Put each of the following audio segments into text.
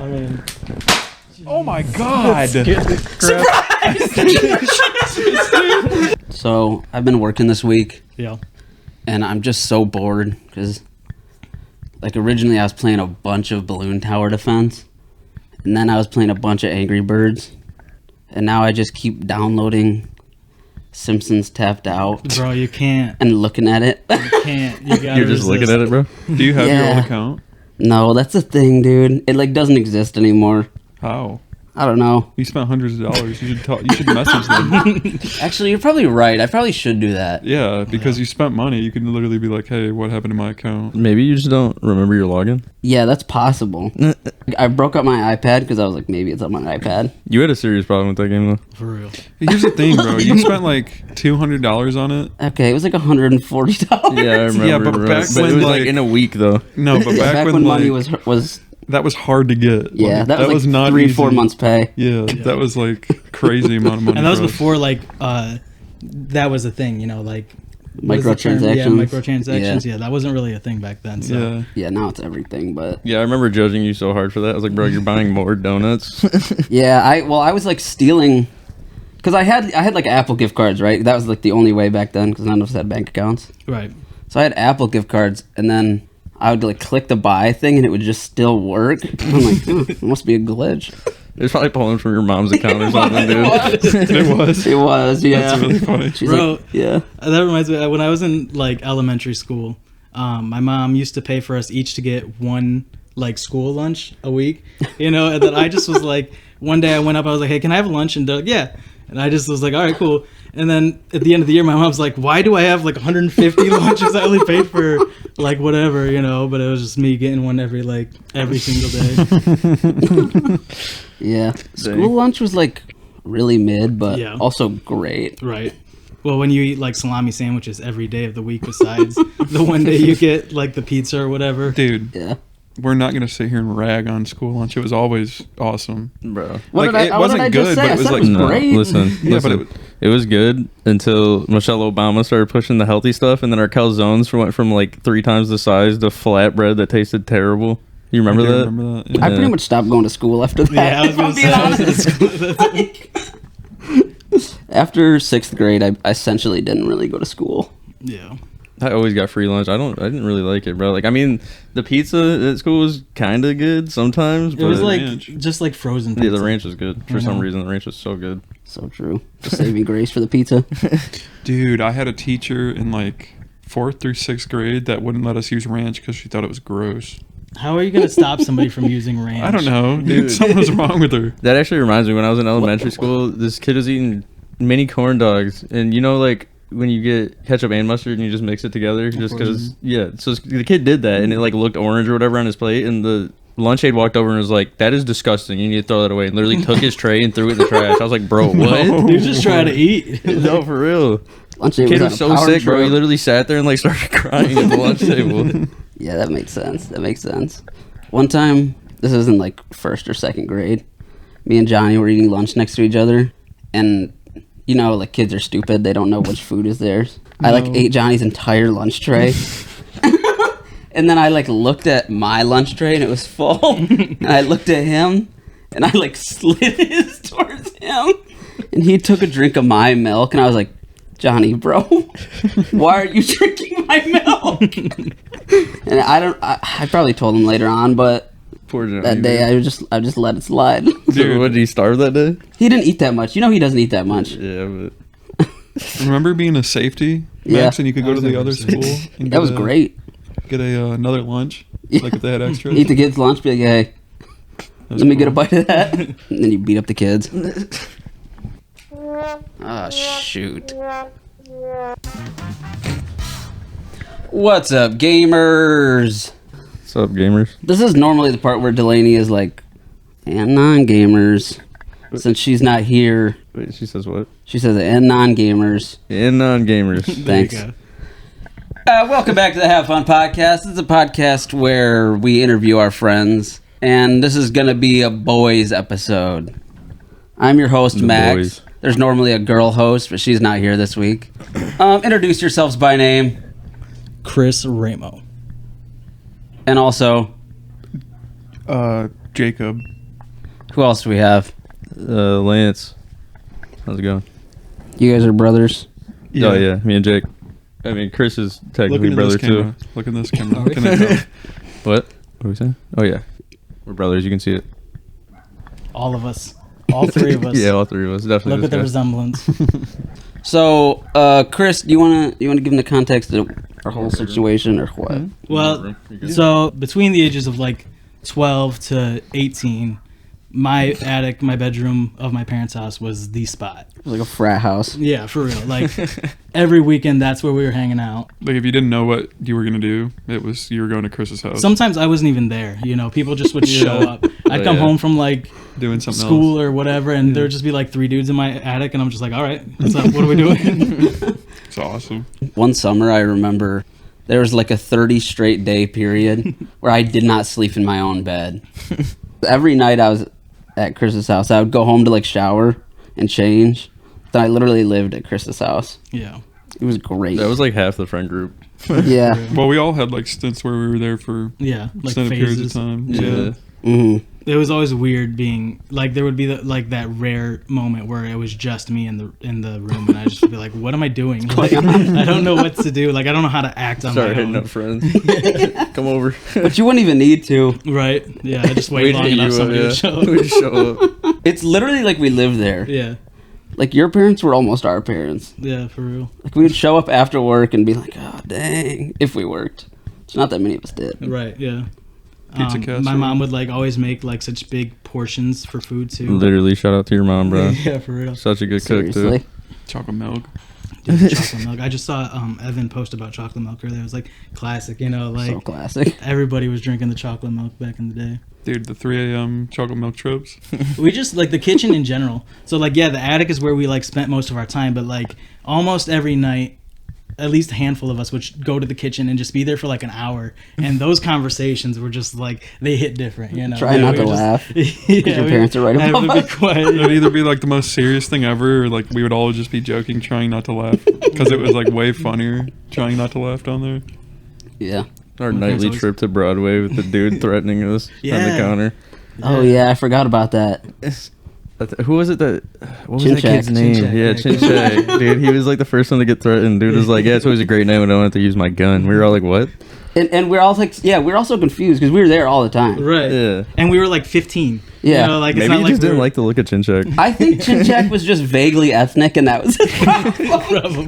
I mean... Oh my god! Surprise! So, I've been working this week. Yeah. And I'm just so bored because, like, originally I was playing a bunch of Balloon Tower Defense, and then I was playing a bunch of Angry Birds, and now I just keep downloading Simpsons Tapped Out. Bro, you can't. And looking at it. You can't. You gotta You're just looking at it, bro? Do you have your old account? No, that's the thing, dude. It, like, doesn't exist anymore. How? I don't know. You spent hundreds of dollars. You should message them. Actually, you're probably right. I probably should do that. Yeah, because you spent money. You can literally be like, hey, what happened to my account? Maybe you just don't remember your login. Yeah, that's possible. I broke up my iPad because I was like, maybe it's on my iPad. You had a serious problem with that game, though. For real. Here's the thing, bro. You spent like $200 on it. Okay, it was like $140. Yeah, I remember. Yeah, but back but when, it was like in a week, though. No, but back when when like, money was that was hard to get. yeah, Like, that was like not 3-4 easy. months pay. Yeah, that was like crazy amount of money. And that was for us. before, like, that was a thing, you know, like... Microtransactions. Yeah, microtransactions. Yeah, that wasn't really a thing back then. So. Yeah. Yeah, now it's everything, but... Yeah, I remember judging you so hard for that. I was like, bro, you're buying more donuts. Yeah, I was like stealing... Because I had like Apple gift cards, right? That was like the only way back then because none of us had bank accounts. Right. So I had Apple gift cards, and then I would like click the buy thing, and it would just still work. I'm like, it must be a glitch. It's probably pulling from your mom's account or something, dude. It was. It was, yeah. That's really funny. She's Bro, like, yeah. That reminds me, when I was in, like, elementary school, my mom used to pay for us each to get one, like, school lunch a week, you know, and then I just was like, one day I went up, I was like, hey, can I have lunch? And Doug, yeah. And I just was like, all right, cool. And then at the end of the year, my mom's like, why do I have like 150 lunches? I only paid for like whatever, you know, but it was just me getting one every single day. Yeah. School lunch was like really mid, but Yeah. also great. Right. Well, when you eat like salami sandwiches every day of the week besides the one day you get like the pizza or whatever. Dude, Yeah. we're not going to sit here and rag on school lunch. It was always awesome. Bro. What Like, did I, what did I just say? but I it was said like... it was No, great. listen. Yeah, but It was good until Michelle Obama started pushing the healthy stuff, and then our calzones went from like 3 times the size to flatbread that tasted terrible. You remember that? Remember that? Yeah. I pretty much stopped going to school after that. Yeah, I was going to say. I was in school. After 6th grade, I essentially didn't really go to school. Yeah. I always got free lunch. I didn't really like it, bro. Like, I mean, the pizza at school was kind of good sometimes, It but was like ranch. just like frozen yeah, pizza. the ranch was good. For some reason, the ranch was so good. So true. Just saving grace for the pizza. Dude, I had a teacher in like 4th through 6th grade that wouldn't let us use ranch because she thought it was gross. How are you going to stop somebody from using ranch? I don't know, dude. Something was wrong with her. That actually reminds me, when I was in elementary school, this kid was eating mini corn dogs, and you know, like, when you get ketchup and mustard and you just mix it together just because, yeah. So the kid did that, and it like looked orange or whatever on his plate, and the lunch aide walked over and was like, that is disgusting, you need to throw that away, and literally took his tray and threw it in the trash. I was like, bro, what? You're just trying to eat. No, for real. Lunch The table kid on was a so power sick, bro. He trip. literally sat there and like started crying at the lunch table. Yeah, that makes sense. One time, this is in like 1st or 2nd grade, me and Johnny were eating lunch next to each other, and you know, like, kids are stupid. They don't know which food is theirs. No. I like ate Johnny's entire lunch tray. And then I like looked at my lunch tray and it was full. And I looked at him and I like slid his towards him. And he took a drink of my milk, and I was like, Johnny, bro, why are you drinking my milk? And I probably told him later on, but Poor Johnny. that day I just let it slide. So what, did he starve that day? He didn't eat that much. You know, he doesn't eat that much. Yeah, but Remember being a safety, Yeah. Max, and you could go to the other school? And That was great. Get another lunch, Yeah. like if they had extras. Eat the kids' lunch, be like, hey, That's let me get a cool. bite of that. And then you beat up the kids. Ah, shoot. What's up, gamers? what's up, gamers? This is normally the part where Delaney is like, and non-gamers. Since she's not here, Wait, she says what? she says, and non-gamers. And non-gamers. Thanks. Welcome back to the Have Fun Podcast. This is a podcast where we interview our friends, and this is going to be a boys episode. I'm your host, The Max. boys. There's normally a girl host, but she's not here this week. Introduce yourselves by name, Chris Ramo. and also, Jacob. Who else do we have? Lance. How's it going? You guys are brothers. Oh yeah, me and Jake. I mean, Chris is technically brother too. Look at this camera. Can I go? What? What are we saying? Oh yeah, we're brothers. You can see it. All of us. All three of us. Yeah, all three of us. Definitely. Look at the guy. resemblance. So, Chris, do you wanna give them the context of our whole situation or what? Mm-hmm. Well, so between the ages of like 12 to 18, my attic, my bedroom of my parents' house was the spot. It was like a frat house. Yeah, for real. Like every weekend, that's where we were hanging out. Like if you didn't know what you were gonna do, it was you were going to Chris's house. Sometimes I wasn't even there. You know, people just would show up. I'd come home from like doing something school else. or whatever, and there would just be like 3 dudes in my attic, and I'm just like, all right, what's up? What are we doing? It's awesome. One summer, I remember there was like a 30 straight day period where I did not sleep in my own bed. Every night I was at Chris's house, I would go home to like shower and change. Then I literally lived at Chris's house. Yeah. It was great. That was like half the friend group. Yeah. Well, we all had like stints where we were there for Yeah, like extended periods of phases. time. Yeah. Mm-hmm. It was always weird being like there would be like that rare moment where it was just me in the room, and I just would be like, "What am I doing? Like, I don't know what to do. Like I don't know how to act on Start my hitting own." up friends. Come over. But you wouldn't even need to. Right? Yeah. I just wait We'd long hit enough you up, somebody yeah. to show We'd up. show up. It's literally like we lived there. Yeah. Like your parents were almost our parents. Yeah. For real. Like we would show up after work and be like, "Oh dang," if we worked. It's not that many of us did. Right. Yeah. Pizza My casserole. mom would like always make like such big portions for food too. Literally, shout out to your mom, bro. Yeah. For real. Such a good cook too. Seriously. chocolate milk. Dude, chocolate milk. I just saw Evan post about chocolate milk earlier. It was like classic, you know, like So classic. everybody was drinking the chocolate milk back in the day. Dude, the 3 a.m. chocolate milk trips. We just like the kitchen in general. So like yeah, the attic is where we like spent most of our time, but like almost every night at least a handful of us would go to the kitchen and just be there for like an hour, and those conversations were just like they hit different, you know. Try Yeah, not we to were just- laugh. yeah, your parents are right have above to be us. quiet. It would either be like the most serious thing ever, or like we would all just be joking, trying not to laugh, because it was like way funnier trying not to laugh down there. Yeah. Our My parents nightly always- trip to Broadway with the dude threatening us on Yeah. the counter. Oh yeah, I forgot about that. Who was it that? What was Chin that kid's Check. name? Chin Check, Yeah, yeah, Chin Chin Check. Dude, he was like the first one to get threatened. Dude was like, "Yeah, it's always a great night when I don't have to use my gun." We were all like, "What?" And we're all like, yeah, we're also confused because we were there all the time. Right. Yeah. And we were like 15. Yeah. You know, like it's Maybe not you like just we didn't were- like the look of Chin Check. I think Chin Check was just vaguely ethnic, and that was his problem.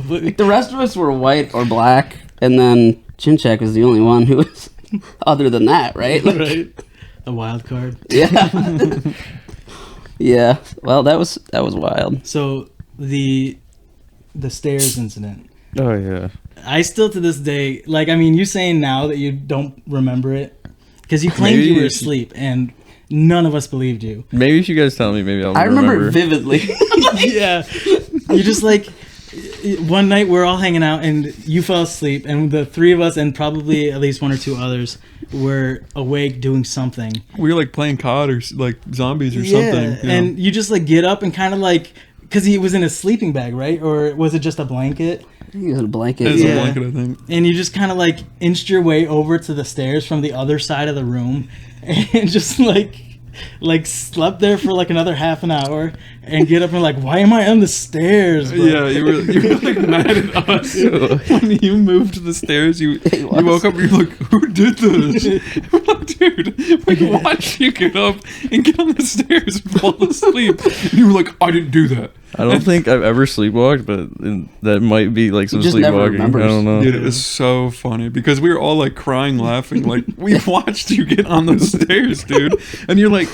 probably. The rest of us were white or black, and then Chin Check was the only one who was other than that, right? Like, Right. A wild card. Yeah. Yeah. Well, that was wild. So the stairs incident. Oh yeah. I still to this day, like, I mean, you saying now that you don't remember it because you claimed Maybe you were you- asleep and none of us believed you. Maybe if you guys tell me, maybe I'll I remember remember. it vividly. Yeah. You just like one night we're all hanging out and you fell asleep and the three of us and probably at least one or two others were awake doing something. We were like playing COD or like zombies or something. You know? And you just like get up and kind of like because he was in a sleeping bag, right? Or was it just a blanket? He was in a blanket. It was Yeah. a blanket, I think. And you just kind of like inched your way over to the stairs from the other side of the room and just like slept there for like another half an hour and get up and like, why am I on the stairs? Bro? Yeah, you were like mad at us when you moved to the stairs. You was. woke up and you're like, who did this? We're like, dude, we watched you get up and get on the stairs and fall asleep. And you were like, I didn't do that. I don't think I've ever sleepwalked, but that might be like some just never sleepwalking. I remembers. don't know. Dude, it was so funny because we were all like crying, laughing. Like, we watched you get on those stairs, dude. And you're like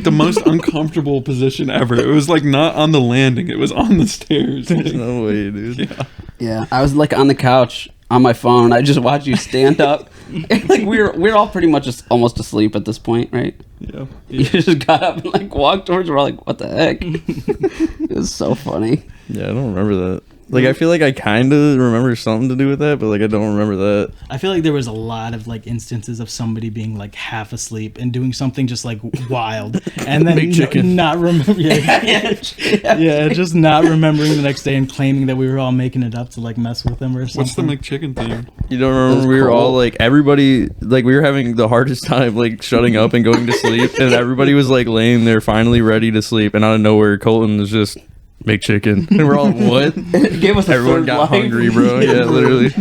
the most uncomfortable position ever. It was like not on the landing, it was on the stairs. There's no way, dude. Yeah. Yeah, I was like on the couch on my phone. I just watched you stand up. And, like we're all pretty much just almost asleep at this point, right? Yeah. You just got up and like walked towards. We're all like, what the heck? It was so funny. Yeah, I don't remember that. Like, I feel like I kind of remember something to do with that, but like I don't remember that. I feel like there was a lot of like instances of somebody being like half asleep and doing something just like wild, and then Big chicken. not remember. Yeah, just not remembering the next day and claiming that we were all making it up to like mess with them or something. What's the McChicken thing? You don't remember? We were all like, everybody, like we were having the hardest time like shutting up and going to sleep, and everybody was like laying there finally ready to sleep, and out of nowhere, Colton was just make chicken, and we're all what? It gave us a Everyone third got life. hungry, bro. Yeah, literally.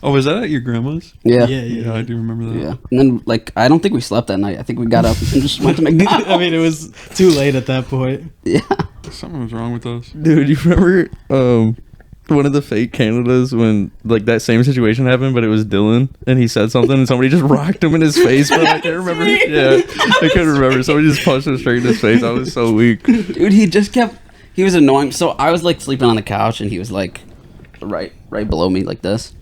Oh, was that at your grandma's? Yeah. Yeah, I do remember that. Yeah. And then, like, I don't think we slept that night. I think we got up and just went to McDonald's. I mean, it was too late at that point. Yeah. Something was wrong with us. Dude, you remember one of the fake Canadas when like that same situation happened, but it was Dylan and he said something and somebody just rocked him in his face, but I can't remember. Yeah, I couldn't remember. Somebody just punched him straight in his face. I was so weak. Dude, he was annoying. So I was like sleeping on the couch and he was like right below me like this.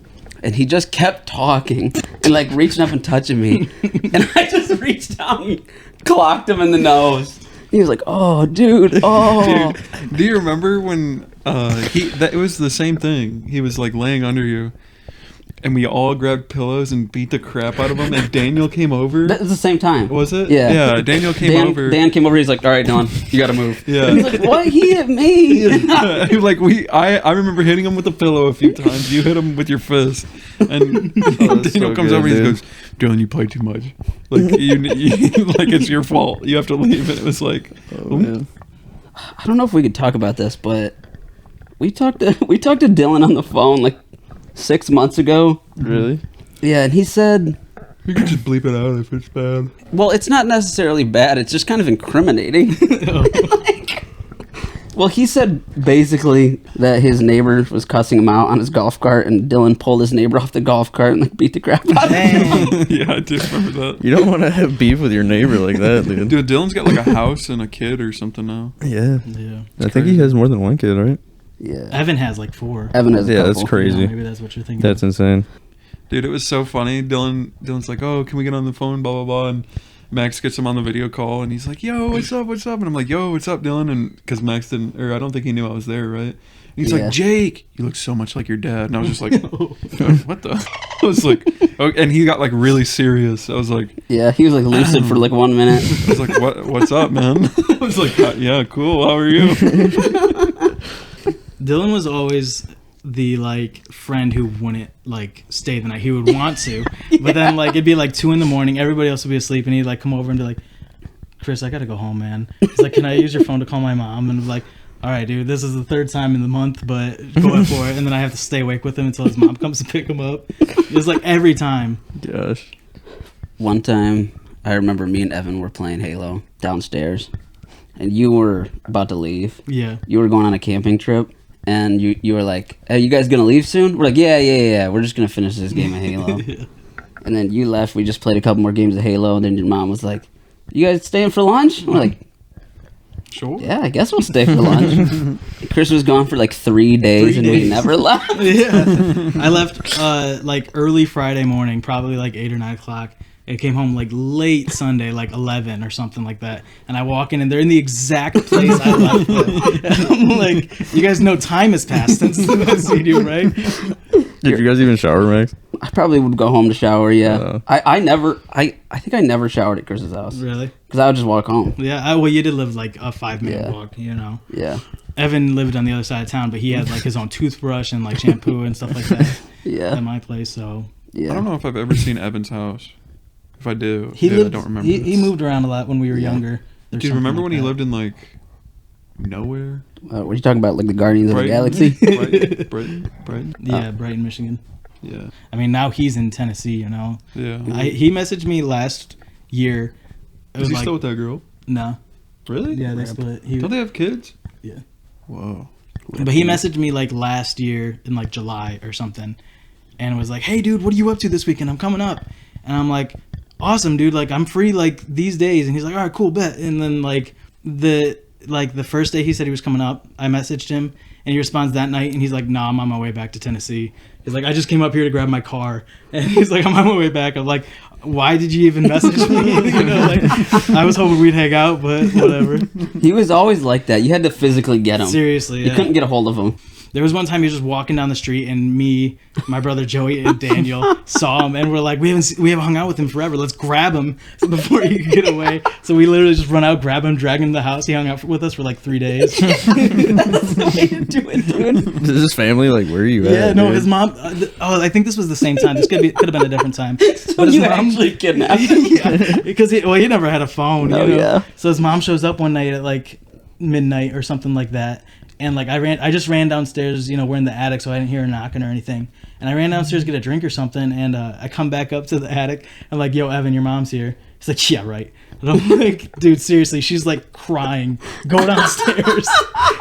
And he just kept talking and like reaching up and touching me. And I just reached down and clocked him in the nose. He was like, "Oh, dude, oh." Dude, do you remember when it was the same thing? He was like laying under you, and we all grabbed pillows and beat the crap out of him. And Daniel came over. That was the same time. Was it? Yeah. Yeah. Daniel came over. Dan came over. He's like, "All right, Dylan, you gotta move." Yeah. And he's like, "What? He hit me." Like I remember hitting him with a pillow a few times. You hit him with your fist, and Daniel so comes good, over and he dude. goes, "Dylan, you play too much. Like you like it's your fault. You have to leave." And it was like, Oh, man. I don't know if we could talk about this, but we talked to Dylan on the phone like 6 months ago. Really? Yeah, and he said, you can just bleep it out if it's bad. well, it's not necessarily bad. It's just kind of incriminating. Well, he said basically that his neighbor was cussing him out on his golf cart, and Dylan pulled his neighbor off the golf cart and like beat the crap out of him. Yeah, I do remember that. You don't want to have beef with your neighbor like that, dude. Dude, Dylan's got like a house and a kid or something now. Yeah. Yeah. I think he has more than one kid, right? Yeah. Evan has like 4. Evan has a Yeah, couple. that's crazy. Maybe that's what you're thinking. That's insane. Dude, it was so funny. Dylan's like, "Oh, can we get on the phone?" Blah blah blah. And Max gets him on the video call, and he's like, "Yo, what's up? What's up?" And I'm like, "Yo, what's up, Dylan?" And because Max didn't, or I don't think he knew I was there, right? And he's Yeah. like, "Jake, you look so much like your dad." And I was just like, "What the?" I was like, oh, and he got like really serious. I was like, Yeah, he was like lucid for like 1 minute. I was like, What's up, man?" I was like, "Yeah, cool. How are you?" Dylan was always the like friend who wouldn't like stay the night. He would want to, but then like it'd be like 2 a.m. Everybody else would be asleep, and he'd like come over and be like, "Chris, I gotta go home, man." He's like, "Can I use your phone to call my mom?" And I'm like, "All right, dude, this is the 3rd time in the month, but go for it." And then I have to stay awake with him until his mom comes to pick him up. It's like every time. Gosh. One time, I remember me and Evan were playing Halo downstairs, and you were about to leave. Yeah. You were going on a camping trip, and you were like, "Are you guys gonna leave soon?" We're like, yeah. We're just gonna finish this game of Halo." Yeah. And then you left. We just played a couple more games of Halo, and then your mom was like, "You guys staying for lunch?" We're like, Sure. "Yeah, I guess we'll stay for lunch." Chris was gone for like 3 days, 3 and we days. never left. Yeah. I left like early Friday morning, probably like 8 or 9 o'clock. I came home like late Sunday, like 11 or something like that. And I walk in and they're in the exact place I left them. I'm like, you guys know time has passed since I seen you, right? Did you guys even shower, Max? I probably would go home to shower. Yeah, Oh. I think I never showered at Chris's house Really? because I would just walk home. Yeah. Well, you did live like a 5-minute Yeah. walk, you know. Yeah, Evan lived on the other side of town, but he had like his own toothbrush and like shampoo and stuff like that yeah, at my place. So yeah. I don't know if I've ever seen Evan's house. If I do, he lived. I don't remember. He moved around a lot when we were Yeah. younger. Or Do you something remember like when he that. lived in like nowhere? What are you talking about? Like the Guardians of the Brighton? Galaxy? Brighton. Yeah, Brighton, Michigan. Yeah, I mean, now he's in Tennessee, you know. yeah. He messaged me last year. It Is was he like, still with that girl? no. Really? Yeah, they split. Don't they have kids? Yeah. Whoa. But he messaged me like last year in like July or something, and was like, "Hey, dude, what are you up to this weekend? I'm coming up." And I'm like, "Awesome, dude. Like, I'm free like these days." And he's like, "All right, cool, bet." And then like the first day he said he was coming up, I messaged him, and he responds that night, and he's like, "Nah, I'm on my way back to Tennessee." He's like, "I just came up here to grab my car," and he's like, "I'm on my way back." I'm like, "Why did you even message me?" You know, like I was hoping we'd hang out, but whatever. He was always like that. You had to physically get him. Seriously, You yeah. couldn't get a hold of him. there was one time he was just walking down the street, and me, my brother Joey, and Daniel saw him, and we're like, we haven't hung out with him forever. Let's grab him before he could get away. So we literally just run out, grab him, drag him to the house. He hung out with us for like 3 days. That's the way to do it, dude. Is his family like, where are you at? Yeah, no, dude? his mom. I think this was the same time. This could have been a different time. So But his you mom- actually kidnapped him? yeah, because he never had a phone. Oh, you know? yeah. So his mom shows up one night at like midnight or something like that, and like I just ran downstairs. You know, we're in the attic, so I didn't hear her knocking or anything. And I ran downstairs to get a drink or something, and I come back up to the attic. I'm like, "Yo, Evan, your mom's here." He's like, "Yeah, right." And I'm like, "Dude, seriously?" She's like crying. Go downstairs.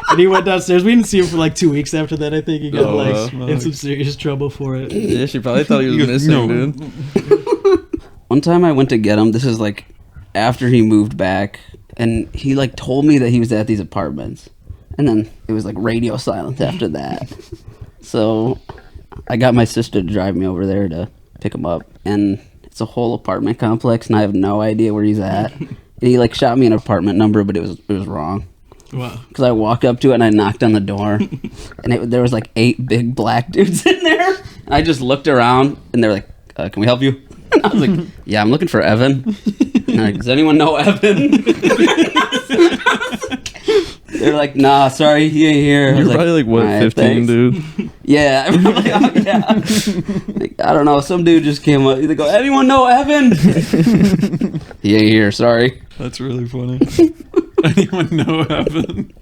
And he went downstairs. We didn't see him for like 2 weeks after that. I think he got in some serious trouble for it. Yeah, she probably thought he was missing, dude. One time I went to get him. This is like after he moved back, and he like told me that he was at these apartments, and then it was like radio silence after that. So I got my sister to drive me over there to pick him up, and it's a whole apartment complex, and I have no idea where he's at. And he like shot me an apartment number, but it was wrong. Wow. Because I walked up to it and I knocked on the door, and there was like 8 big black dudes in there. And I just looked around, and they're like, "Can we help you?" And I was like, "Yeah, I'm looking for Evan." And they're like, "Does anyone know Evan?" They're like, "Nah, sorry, he ain't here." I You're was probably like, what, "Alright, 15, thanks." dude? Yeah, I'm like, "Oh, yeah." Like, I don't know. Some dude just came up. They go, "Anyone know Evan?" He ain't here. Sorry. That's really funny. Anyone know Evan?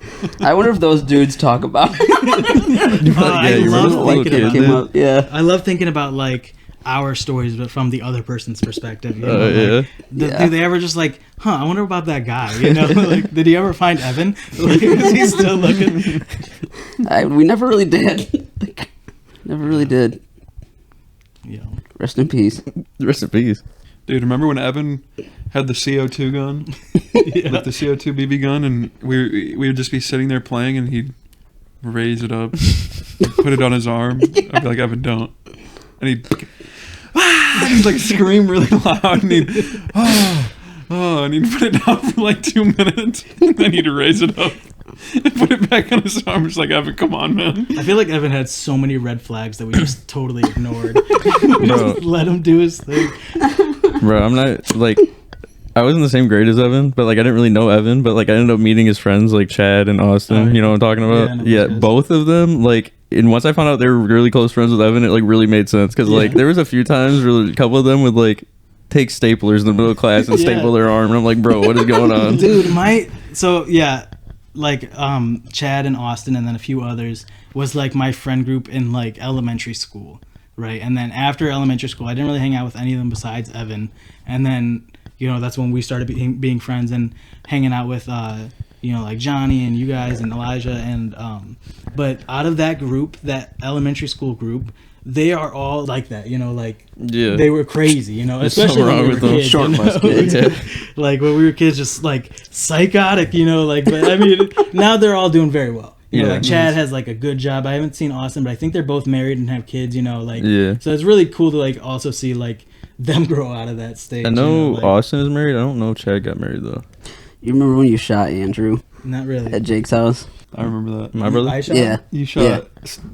I wonder if those dudes talk about. I you love remember thinking the about kid, came up. Yeah. I love thinking about like our stories, but from the other person's perspective. You know? Oh, yeah. Yeah. Do they ever just like, I wonder about that guy? You know, like, did he ever find Evan? Like, is he still looking? We never really did. Never really did. Yeah. Rest in peace. Rest in peace. Dude, remember when Evan had the CO2 gun? Like the CO2 BB gun, and we would just be sitting there playing, and he'd raise it up, put it on his arm. I'd be like, "Evan, don't." And he'd like scream really loud, and he'd and he'd put it down for like 2 minutes, and then he'd raise it up and put it back on his arm. Just like, "Evan, come on, man." I feel like Evan had so many red flags that we just totally ignored. We Bro. just let him do his thing. Bro, I'm not, like, I was in the same grade as Evan, but, like, I didn't really know Evan, but, like, I ended up meeting his friends, like, Chad and Austin, Oh, yeah. you know what I'm talking Yeah, I about? know Yeah, those guys. both of them, like, and once I found out they were really close friends with Evan, it, like, really made sense, because, like, Yeah. there was a few times where a couple of them would, like, take staplers in the middle of class and Yeah. staple their arm, and I'm like, bro, what is going on? Dude, like Chad and Austin and then a few others was like my friend group in like elementary school, right? And then after elementary school, I didn't really hang out with any of them besides Evan. And then, that's when we started being friends and hanging out with like Johnny and you guys and Elijah and but out of that group, that elementary school group, they are all like that, like Yeah. they were crazy, There's especially something when wrong we with were them. kids. Short bus kids. Yeah. Like when we were kids, just like psychotic, but I mean, now they're all doing very well. Yeah. Like Chad has like a good job. I haven't seen Austin, but I think they're both married and have kids. Yeah. So it's really cool to like also see like them grow out of that stage. I know like, Austin is married. I don't know if Chad got married, though. You remember when you shot Andrew Not really. at Jake's house? I remember that. My brother? I shot Yeah. You shot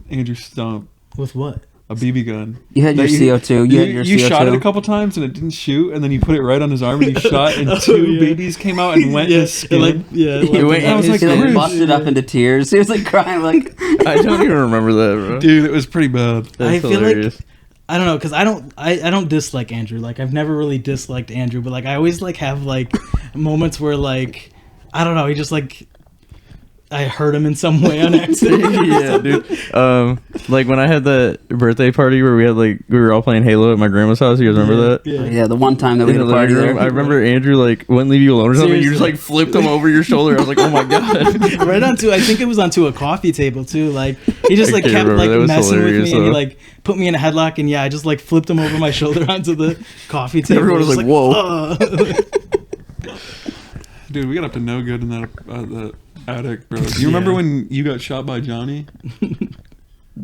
Andrew Stump, with what? a BB gun. You had your That CO2. You had your you CO2. shot it a couple times and it didn't shoot, and then you put it right on his arm and you shot, and Oh, two yeah. babies came out and went in his skin. He went in I was his like, he like "Chris." busted up into tears. He was like crying, like. I don't even remember that, bro. Dude, it was pretty bad. That's I feel hilarious. like I don't know, because I don't dislike Andrew. Like I've never really disliked Andrew, but like I always like have like moments where like I don't know, he just like I hurt him in some way on accident. Yeah, dude. Like when I had that birthday party where we were all playing Halo at my grandma's house. You guys remember that? Yeah. Yeah, the one time that we In had the a party living room, there. I remember Andrew like wouldn't leave you alone or something. You just Seriously. like flipped him over your shoulder. I was like, oh my god. Right onto, I think it was onto a coffee table too. Like he just I like can't kept remember. like That was messing with hilarious, me, and he though. like put me in a headlock, and I just like flipped him over my shoulder onto the coffee table. Everyone was Just like, whoa. Dude, we got up to no good in that attic, bro. Do you remember when you got shot by Johnny?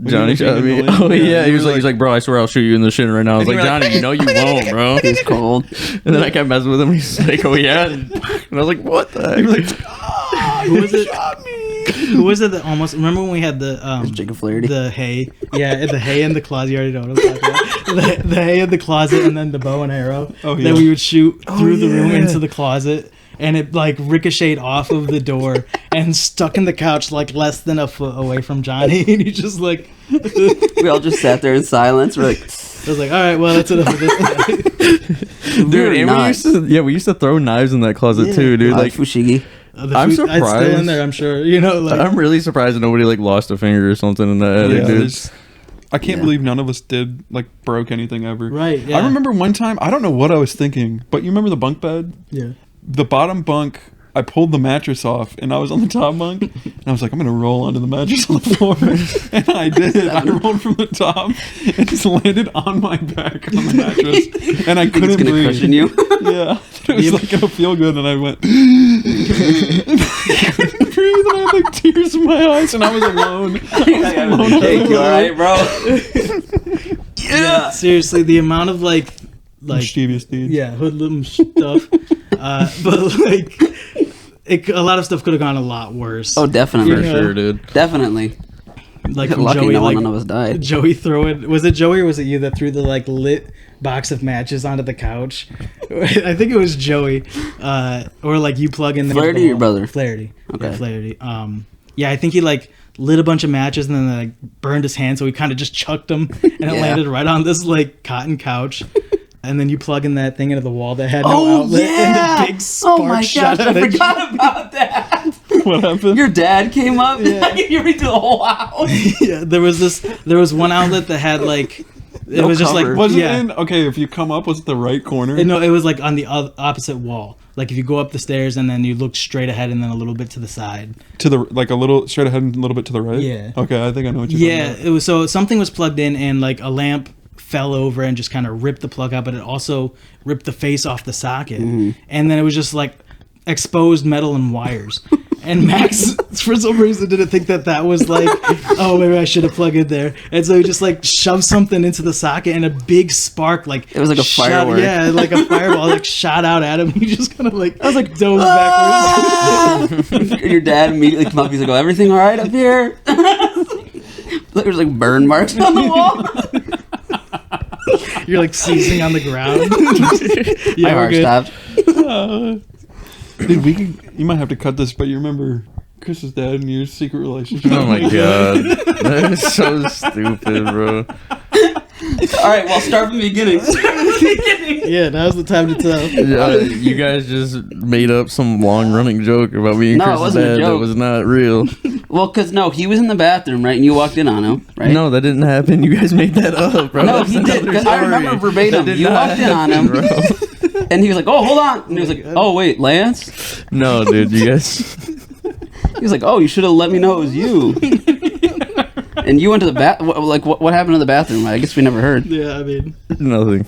Johnny you shot were me. being Oh annoying? yeah, Yeah, he you was were like, he's like, bro, I swear I'll shoot you in the shin right now. I was And like, you were like- Johnny, you know you won't, bro. He's cold. And then I kept messing with him. He's like, oh yeah, and I was like, what the heck? You were like, Who was it? shot me. Who was it that almost? Remember when we had the Jacob Flaherty. the hay? Yeah, the hay in the closet. You already know what I'm talking about. The hay in the closet, and then the bow and arrow that we would shoot through the room into the closet, and it like ricocheted off of the door and stuck in the couch like less than a foot away from Johnny, and he just like. We all just sat there in silence. We're like, I was like, all right, well, that's enough of this. Dude, and we used to throw knives in that closet too, dude. Like fushigi. I'm surprised. It's still in there, I'm sure. You know, like I'm really surprised that nobody like lost a finger or something in that attic, dude. I can't believe none of us did like broke anything ever. Right. Yeah. I remember one time, I don't know what I was thinking, but you remember the bunk bed? Yeah. The bottom bunk, I pulled the mattress off and I was on the top bunk and I was like, I'm gonna roll onto the mattress on the floor. And I did. I rolled from the top and just landed on my back on the mattress. And I couldn't breathe. Cushion you? Yeah. It was like gonna feel good and I went I couldn't breathe and I had like tears in my eyes and I was alone. Jake, you alright, bro? Yeah. Seriously, the amount of like mischievous deeds. Yeah, hoodlum stuff. But like a lot of stuff could have gone a lot worse. Oh, definitely. For sure, dude. Definitely. Like Lucky from Joey, no like one of us died. Joey throwing. Was it Joey or was it you that threw the like lit box of matches onto the couch? I think it was Joey. Or like you plug in the Flaherty or your brother? Flaherty. Okay. Yeah, Flaherty. Yeah, I think he like lit a bunch of matches and then like burned his hand, so he kind of just chucked them and it landed right on this like cotton couch. And then you plug in that thing into the wall that had no outlet, and the big spark shot out. I forgot about that. What happened? Your dad came up. Yeah. You redid the whole house. Yeah, there was one outlet that had like it was just like was it in? Okay, if you come up, was it the right corner? No, it was like on the opposite wall. Like if you go up the stairs and then you look straight ahead and then a little bit to the side. To the like a little straight ahead and a little bit to the right. Yeah. Okay, I think I know what you're talking about. Yeah, it was so something was plugged in and like a lamp fell over and just kind of ripped the plug out, but it also ripped the face off the socket. And then it was just like exposed metal and wires. And Max, for some reason, didn't think that was like, oh, maybe I should have plugged it there. And so he just like shoved something into the socket and a big spark, like it was like a firework. Yeah, like a fireball, like shot out at him. He just kind of like, I was like, dove backwards. Your dad immediately come up. He's like, "Oh, everything all right up here?" There's like burn marks on the wall. You're like seizing on the ground. My heart stopped. Dude, you might have to cut this, but you remember Chris's dad and your secret relationship? Oh my god, that is so stupid, bro. All right, well, start from the beginning. Yeah, now's the time to tell. Yeah, you guys just made up some long-running joke about me and Chris's dad that was not real. Well, because he was in the bathroom, right, and you walked in on him, right? No, that didn't happen. You guys made that up, bro. No, That's he did. Because I remember verbatim. You walked in on him, and he was like, "Oh, hold on," and he was like, "Oh, wait, Lance." No, dude, you guys. He was like, "Oh, you should have let me know it was you." And you went to the bath. Like, what happened to the bathroom? I guess we never heard. Yeah, I mean, Nothing.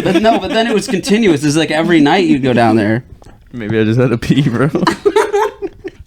But no, but then it was continuous. It's like every night you'd go down there. Maybe I just had to pee, bro.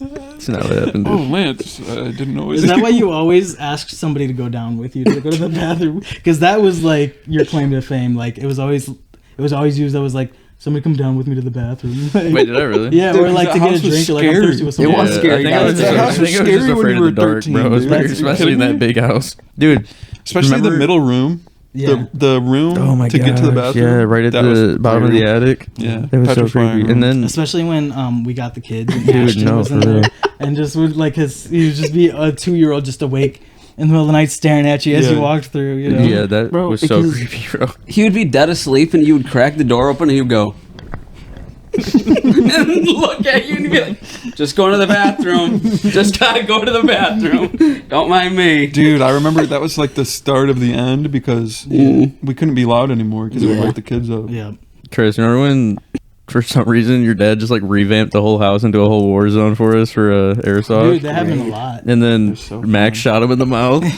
That's not what happened, dude. Oh, Lance, I didn't know. Is that why you always ask somebody to go down with you to go to the bathroom? Because that was like your claim to fame. Like it was always used. That was like, somebody come down with me to the bathroom. Like, wait, did I really? Yeah, or like to get a drink. Or like I'm thirsty with somebody. It was scary. I think I was just afraid of the dark, bro. Especially in that big house, dude. Especially the middle room. Yeah. The room to get to the bathroom. Yeah, right at the bottom of the attic. Yeah, it was so creepy. And then, especially when we got the kids, and dude, Ashton was in there, and just would like he would just be a 2-year-old just awake in the middle of the night staring at you as you walked through. You know? Yeah, that was so creepy, bro. He would be dead asleep, and you would crack the door open, and he would go. And look at you and be like, just going to the bathroom. Just gotta go to the bathroom. Don't mind me. Dude, I remember that was like the start of the end because we couldn't be loud anymore because it would wake the kids up. Yeah. Chris, remember when for some reason your dad just like revamped the whole house into a whole war zone for us for airsoft? Dude, that happened a lot. And then Max shot him in the mouth. I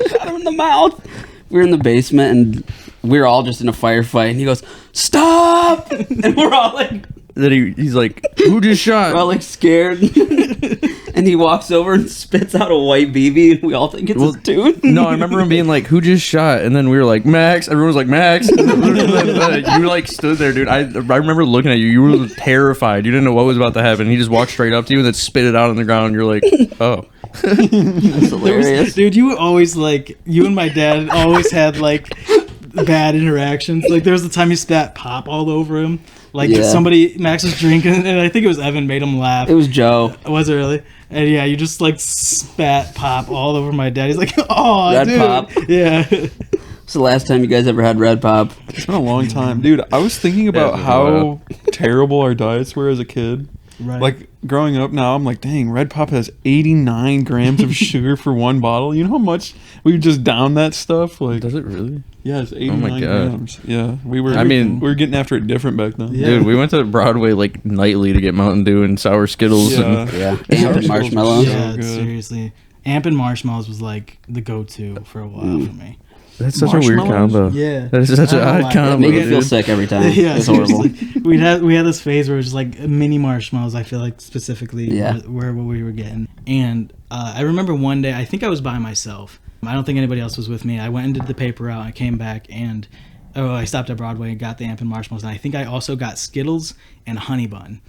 shot him in the mouth. We were in the basement and we were all just in a firefight and he goes, "Stop!" And we're all like, then he's like, "Who just shot?" we're all like scared. And and he walks over and spits out a white BB, and we all think it's his tooth. No, I remember him being like, "Who just shot?" And then we were like, "Max." Everyone was like, "Max." And then you like stood there, dude. I remember looking at you. You were terrified. You didn't know what was about to happen. He just walked straight up to you and then spit it out on the ground. And you're like, "Oh." That's hilarious. Dude, you were always like, you and my dad always had like bad interactions. Like there was the time you spat pop all over him. Like Max was drinking, and I think it was Evan made him laugh. It was Joe. Was it really? And yeah, you just like spat pop all over my dad. He's like, "Oh, Red dude." pop. Yeah. It's the last time you guys ever had red pop. It's been a long time, dude. I was thinking about how terrible our diets were as a kid. Right. Like growing up now, I'm like, dang, Red Pop has 89 grams of sugar for one bottle. You know how much we would just down that stuff? Like, Does it really? yeah, it's 89 my God. grams. Yeah, we were. we were getting after it different back then. Yeah. Dude, we went to Broadway like nightly to get Mountain Dew and sour Skittles. And Yeah. Sour And Skittles marshmallows. so Yeah, good. seriously. Amp and marshmallows was like the go-to for a while for me. that's such a weird Marshmallows? combo. Yeah. That is such I an don't odd like it. It combo, made me feel dude. sick every time. Yeah, It's horrible. seriously. We had this phase where it was just like mini marshmallows. I feel like specifically Yeah. where what we were getting. And I remember one day, I think I was by myself. I don't think anybody else was with me. I went and did the paper out. I came back and I stopped at Broadway and got the Amp and marshmallows. And I think I also got Skittles and Honey Bun.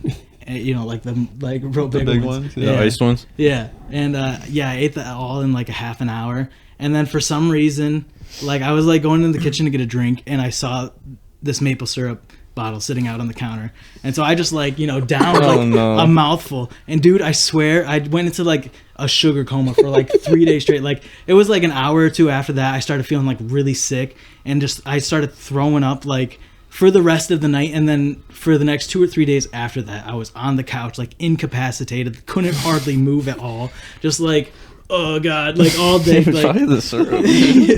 You know, like the real The big, big ones. ones, The iced ones. Yeah, and I ate that all in like a half an hour, and then for some reason, like I was like going into the kitchen to get a drink, and I saw this maple syrup bottle sitting out on the counter, and so I just like downed a mouthful, and dude, I swear I went into like a sugar coma for like 3 days straight. Like it was like an hour or two after that, I started feeling like really sick, and just I started throwing up like for the rest of the night, and then for the next 2 or 3 days after that, I was on the couch like incapacitated, couldn't hardly move at all, just like, oh god, like all day. Like, Probably the syrup.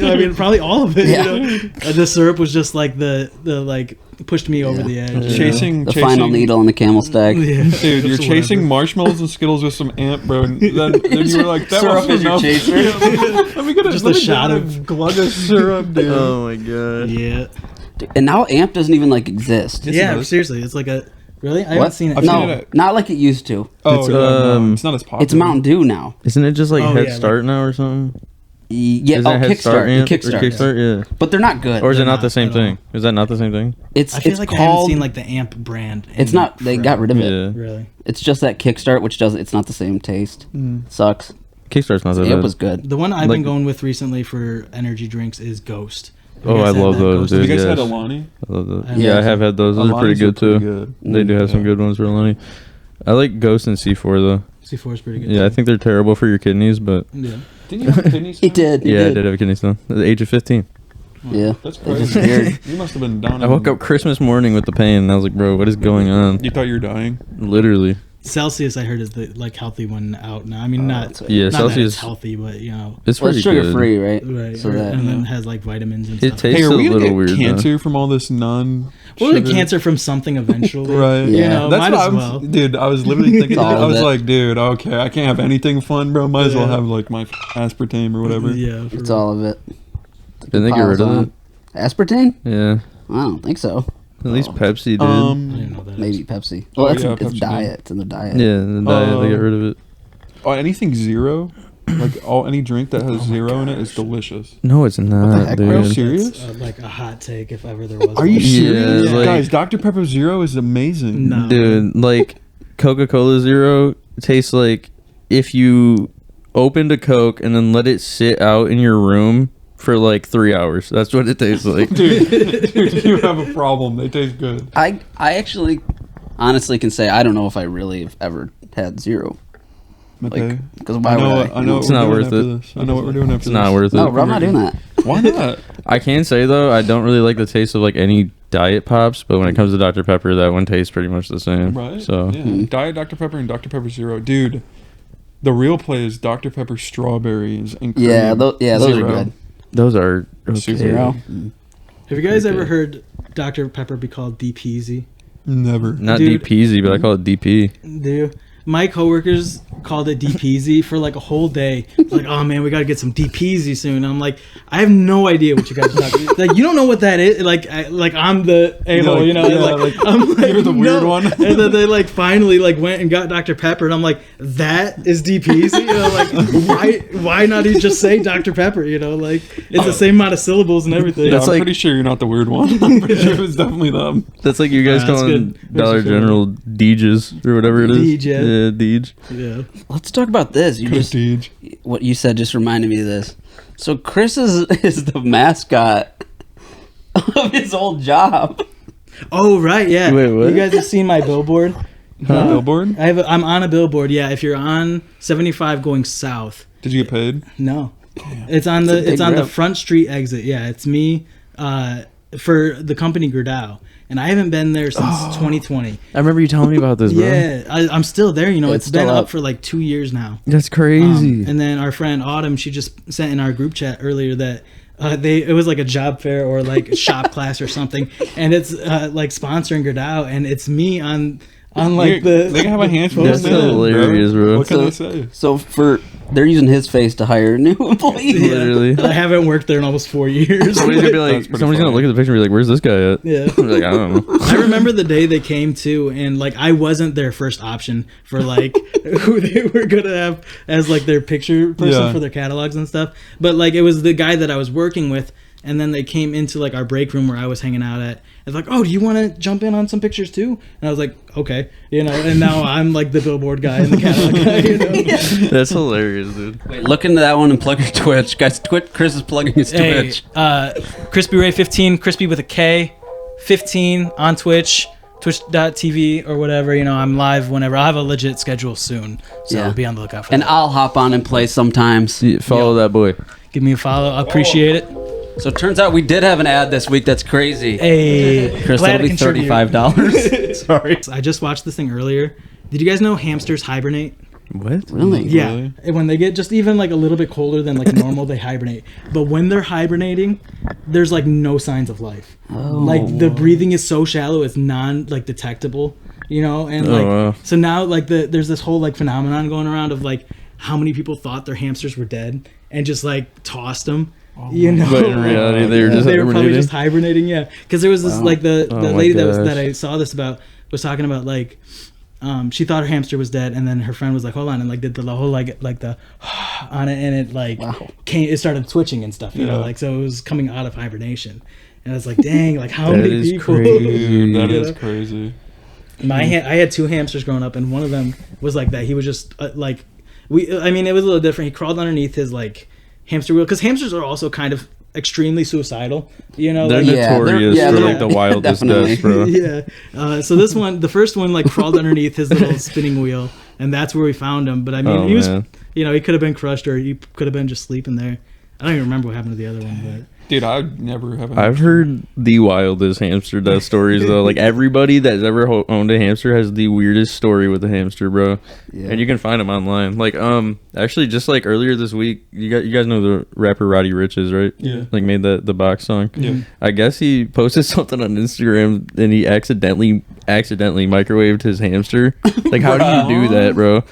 I mean, probably all of it. Yeah. The syrup was just like the like pushed me over the edge. Chasing The final needle in the camel stack. Yeah. Dude, you're Just chasing whatever. marshmallows and Skittles with some Amp, bro. And then you were like, that Syrup was is your enough. chaser. Let me get Just a shot of- glug of syrup, dude. Oh my god. Yeah. And now Amp doesn't even like exist. Yes, it Yeah. does. Seriously, it's like a really. I haven't seen it. I've seen No, it not like it used to. Oh, It's, yeah, no, um, it's not as popular. It's Mountain Dew now. Isn't it just like Oh, Head yeah, Start now or something? Yeah, Isn't it Head Start? Kickstart. Amp? Or Kickstart. Kickstart, yeah. But they're not good. Or is it They're not the not same at thing? all. Is that not the same thing? It's I feel it's like I haven't called. seen like the Amp brand. It's not. They got rid of it. Yeah. Really. It's just that Kickstart, which does. It's not the same taste. Sucks. Kickstart's not that Amp bad. was good. The one I've Like- been going with recently for energy drinks is Ghost. Have Oh, you guys I had love that those, Ghost? Have dude. you guys had yes. Alani? I love those. I Yeah, I haven't. have had those. Those are Alani's pretty good too. good. They do have some good ones for Delaney. I like Ghost and C4 though. C4 is pretty good. Yeah, I too. think they're terrible for your kidneys, but Yeah. Didn't you have kidney He stone? did. He yeah, I did. did have a kidney stone at the age of 15. Yeah. That's It's just crazy. weird. You must have been down. I woke up Christmas morning with the pain, and I was like, "Bro, what is going on?" You thought you were dying. Literally. Celsius, I heard, is the like healthy one out now. I mean, not that's right. Yeah, not that Celsius. it's healthy, but It's Well, pretty it's sugar good. free, right? right. So that and then has like vitamins and It stuff. tastes Hey, are a we gonna little get weird. cancer from all this non? We'll get sugar? cancer from something eventually. Right. Yeah. You know, That's might what as I'm, well. dude. I was literally thinking. all that. I of was it. like, dude, okay, I can't have anything fun, bro. Might as well Yeah. have like my aspartame or whatever. Yeah. It's all of it. Didn't they get rid of it? Aspartame? Yeah. I don't think so. At least Pepsi did. I didn't know that. Maybe Pepsi. Well, Oh, that's yeah, it's Pepsi did. diet. It's in the diet. yeah, the diet, they get rid of it. Oh, anything zero, like any drink that has zero in it is delicious. No, it's not, heck, dude. bro? Serious? That's, like a hot take if ever there was. Are you one. serious, Yeah, like- guys? Dr Pepper Zero is amazing. No. Dude, like Coca-Cola Zero tastes like if you opened a Coke and then let it sit out in your room for like 3 hours. That's what it tastes like. Dude, you have a problem. They taste good. I actually honestly can say I don't know if I really have ever had zero. Okay. Because why would I? I know. It's what not we're worth doing it. after this. I know what we're doing after It's this. not worth it. No, bro, I'm not doing that. Why not? I can say though, I don't really like the taste of like any diet pops, but when it comes to Dr. Pepper, that one tastes pretty much the same. Right? So Yeah. Diet Dr Pepper and Dr Pepper Zero, dude. The real play is Dr Pepper strawberries and cream. Yeah, those are Zero. good. those are okay. Zero. Have you guys Pretty ever good. heard Dr Pepper be called DPZ? Never. Not Dude. DPZ, but I call it DP. Do you? My coworkers called it DPZ for like a whole day. It's like, oh man, we got to get some DPZ soon. And I'm like, I have no idea what you guys are talking about. Like, you don't know what that is. Like, I'm the a-hole, you know? Yeah, like, I'm like, you're the weird no. one. And then they like finally like went and got Dr. Pepper, and I'm like, that is DPZ? You know, like, why not just say Dr. Pepper? You know, like, it's the same amount of syllables and everything. Yeah, That's I'm like- pretty sure you're not the weird one. I'm pretty sure it was definitely them. That's like you guys That's calling good. Dollar General Deeges or whatever it is. Deej, yeah. Yeah, Deej. Yeah. Let's talk about this. Prestige. What you said just reminded me of this. So Chris is the mascot of his old job. Oh right, yeah. Wait, what? You guys have seen my billboard? Billboard? I'm on a billboard. Yeah, if you're on 75 going south. Did you get paid? No, it's on It's a big the rip. Front Street exit. Yeah, it's me for the company Gerdau, and I haven't been there since 2020. I remember you telling me about this, bro. Yeah, I'm still there. You know, It's it's been still up up. for like 2 years now. That's crazy. And then our friend Autumn, she just sent in our group chat earlier that it was like a job fair or like a shop class or something, and it's like sponsoring Gerdau, and it's me on like They can have a handful That's of men, hilarious, bro. What can So- I say? So they're using his face to hire a new employee. Literally. I haven't worked there in almost 4 years. Somebody's gonna be That's like, pretty somebody's gonna funny. look at the picture and be like, "Where's this guy at?" Yeah. I'm like, I don't know. I remember the day they came too, and like I wasn't their first option for like who they were gonna have as like their picture person Yeah. for their catalogs and stuff. But like it was the guy that I was working with, and then they came into like our break room where I was hanging out at. It's like, oh, do you want to jump in on some pictures too? And I was like, okay, you know. And now I'm like the billboard guy and the catalog guy, you know. That's hilarious, dude. Wait, look into that one and plug your Twitch, guys. Chris is plugging his Hey, Twitch. Crispy Ray 15, Crispy with a K, 15 on Twitch, twitch.tv or whatever. You know, I'm live whenever. I'll have a legit schedule soon, so Yeah. be on the lookout for And that. I'll hop on and play sometimes. Yeah, follow that boy. Give me a follow. I appreciate it. So it turns out we did have an ad this week. That's crazy. Hey, Chris, glad that'll to be contribute. $35. Sorry. I just watched this thing earlier. Did you guys know hamsters hibernate? What? Really? Yeah. Really? When they get just even like a little bit colder than like normal, they hibernate. But when they're hibernating, there's like no signs of life. Oh. Like the breathing is so shallow, it's like detectable. You know, and like wow. so now like there's this whole like phenomenon going around of like how many people thought their hamsters were dead and just like tossed them. You know, But in reality, they were just they were probably hibernating? just hibernating. Yeah, because there was this like the Oh my lady gosh. that I saw this about was talking about like she thought her hamster was dead, and then her friend was like, "Hold on," and like did the whole like the on it, and it like it started twitching and stuff. You know, Yeah. like so it was coming out of hibernation, and I was like, "Dang, like how That many is people?" crazy. Dude, that You is know? crazy. I had two hamsters growing up, and one of them was like that. He was just like I mean, it was a little different. He crawled underneath his like hamster wheel because hamsters are also kind of extremely suicidal. You know, They're like, notorious yeah, for they're- like the wildest definitely. deaths, bro. yeah. So this one, the first one, like crawled underneath his little spinning wheel, and that's where we found him. But I mean, Oh, he was, man. you know, he could have been crushed or he could have been just sleeping there. I don't even remember what happened to the other one, Dude, I'd never have. I've heard the wildest hamster death stories though. Like everybody that's ever owned a hamster has the weirdest story with a hamster, bro. Yeah. And you can find them online. Like actually just like earlier this week, you guys know the rapper Roddy Riches, right? Yeah. Like made the box song. Yeah. I guess he posted something on Instagram and he accidentally microwaved his hamster. Like how do you do that, bro?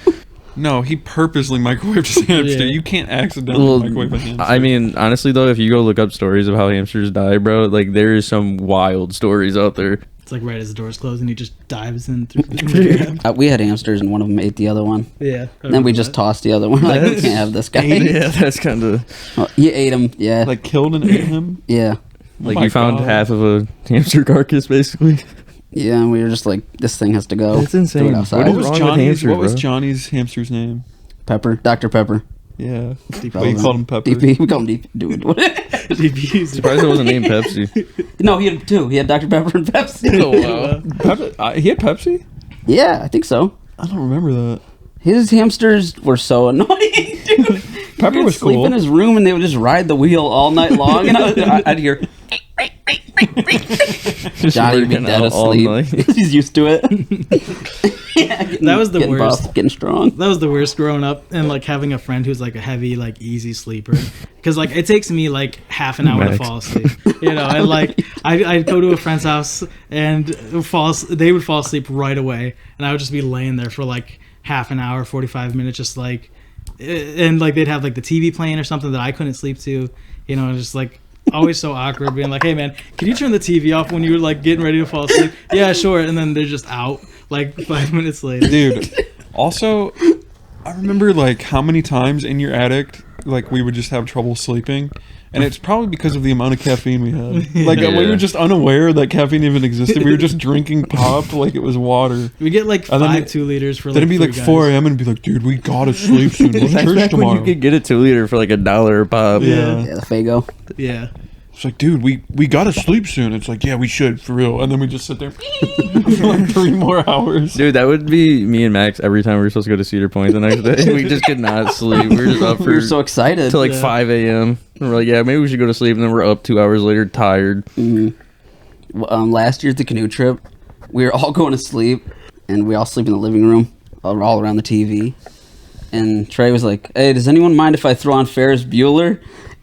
No, he purposely microwaved his hamster. Yeah. You can't accidentally Well, microwave a hamster. I mean, honestly though, if you go look up stories of how hamsters die, bro, like there is some wild stories out there. It's like right as the door's closed and he just dives in through the We had hamsters and one of them ate the other one. Yeah. And then we just tossed the other one. Like, we can't have this guy. Yeah, that's kind of Oh, you ate him. Yeah. like killed and ate him. Yeah. like my you found God. half of a hamster carcass, basically. Yeah. And we were just like, this thing has to go. That's insane. Do it What outside. What is was wrong with Johnny's? hamsters, What was bro? Johnny's hamster's name? Pepper. Dr. Pepper. Yeah, but you Relevant. called him Pepper. DP. We call him DP. Dude. Surprised it wasn't named Pepsi. No, he had two. He had Dr. Pepper and Pepsi. Oh wow. He had Pepsi. Yeah, I think so. I don't remember that. His hamsters were so annoying, dude. Pepper He would was sleep cool. in his room and they would just ride the wheel all night long. And I'd hear Just Johnny would be working dead out all asleep. night. He's used to it. That was the getting worst. buff, getting strong. That was the worst growing up, and like having a friend who's like a heavy, like easy sleeper, because like it takes me like half an hour to Max. fall asleep, you know. And like I'd go to a friend's house and they would fall asleep right away, and I would just be laying there for like half an hour, 45 minutes, just like, and like they'd have like the TV playing or something that I couldn't sleep to, you know, just like always so awkward, being like, hey man, can you turn the TV off when you're like getting ready to fall asleep? Yeah, sure. And then they're just out like 5 minutes later. Dude, also, I remember like how many times in your attic, like we would just have trouble sleeping. And it's probably because of the amount of caffeine we had. Like we were just unaware that caffeine even existed. We were just drinking pop like it was water. We get like And then 5 2-liters for like Then it'd be like 3 4 guys. a.m. and be like, dude, we gotta sleep soon. We'll That's church back when tomorrow. you could get a 2-liter for like $1 a pop. Yeah. Yeah, the Fago. Yeah. It's like, dude, we gotta sleep soon. It's like, yeah, we should, for real. And then we just sit there for like 3 more hours. Dude, that would be me and Max every time we were supposed to go to Cedar Point the next day. We just could not sleep. We were just up We were for so excited. till like Yeah. 5 a.m. And we're like, yeah, maybe we should go to sleep. And then we're up 2 hours later, tired. Last year at the canoe trip, we were all going to sleep, and we all sleep in the living room, all around the TV. And Trey was like, "Hey, does anyone mind if I throw on Ferris Bueller?"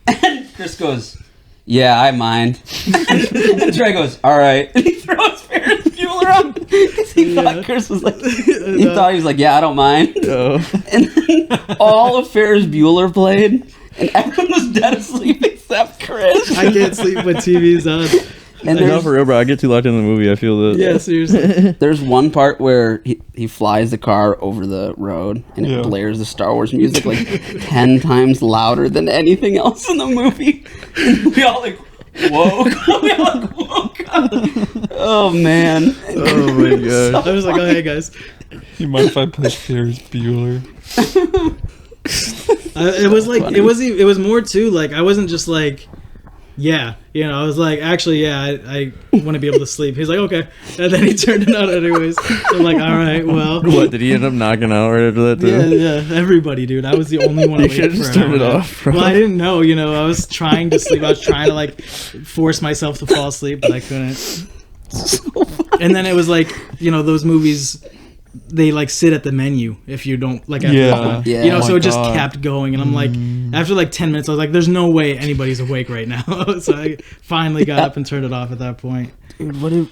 And Chris goes, "Yeah, I mind." And Trey goes, "All right." And he throws Ferris Bueller on because he thought Chris was like, he thought he was like, "Yeah, I don't mind." And then all of Ferris Bueller played, and everyone was dead asleep except Chris. I can't sleep when TV's on. And No, there's, for real, bro. I get too locked in the movie. I feel that. Yeah, seriously. there's one part where he flies the car over the road, and Yeah. it blares the Star Wars music like 10 times louder than anything else in the movie. And we all like, whoa. We all like, woke up. Oh, man. Oh my god. I was like, oh, hey, guys. You mind if I play Ferris Bueller? It was like, funny. it was more too, like, I wasn't just like, yeah, you know, I was like, actually, yeah, I want to be able to sleep. He's like, okay. And then he turned it on anyways. So I'm like, all right, well. What, did he end up knocking out right after that too? Yeah, everybody, dude. I was the only one You awake should've for just an turned it hour. off, bro. Well, I didn't know, you know, I was trying to sleep. I was trying to, like, force myself to fall asleep, but I couldn't. And then it was like, you know, those movies, they like sit at the menu if you don't like after Yeah. one. Yeah. You know, Oh so my it just God. kept going, and I'm like, after like 10 minutes, I was like, there's no way anybody's awake right now. So I finally got up and turned it off at that point. Dude, what did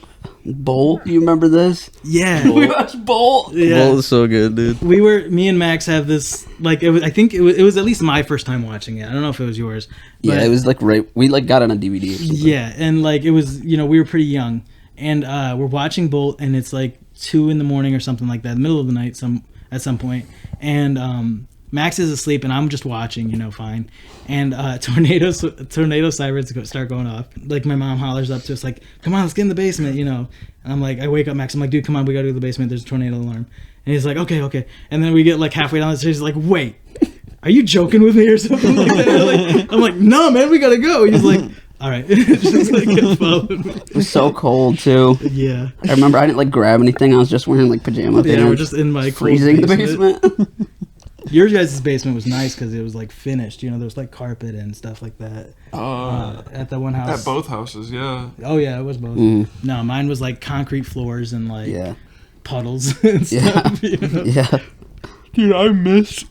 Bolt? You remember this? Yeah. We watched Bolt. Yeah. Well, it's so good, dude. Me and Max have this, like, I think it was at least my first time watching it. I don't know if it was yours. Yeah, but- it was like we like got it on DVD or something. Yeah, and like it was, you know, we were pretty young, and we're watching Bolt, and it's like 2 a.m. or something like that, middle of the night, at some point, and Max is asleep, and I'm just watching, you know, fine, and tornado sirens start going off. Like my mom hollers up to us, like, "Come on, let's get in the basement," you know. And I'm like, I wake up Max. I'm like, "Dude, come on, we gotta go to the basement. There's a tornado alarm." And he's like, "Okay." And then we get like halfway down the stairs. He's like, "Wait, are you joking with me or something like that?" I'm like, "No, man, we gotta go." He's like, "All right," just like kept following me. It was so cold too. Yeah, I remember I didn't like grab anything. I was just wearing like pajama pants. yeah, we're just in my cold freezing the basement. Your guys' basement was nice because it was like finished. You know, there was like carpet and stuff like that at the one house. At both houses, yeah. Oh yeah, it was both. Mm. No, mine was like concrete floors and like Yeah. puddles and Yeah. stuff. You know? Yeah. Dude, I miss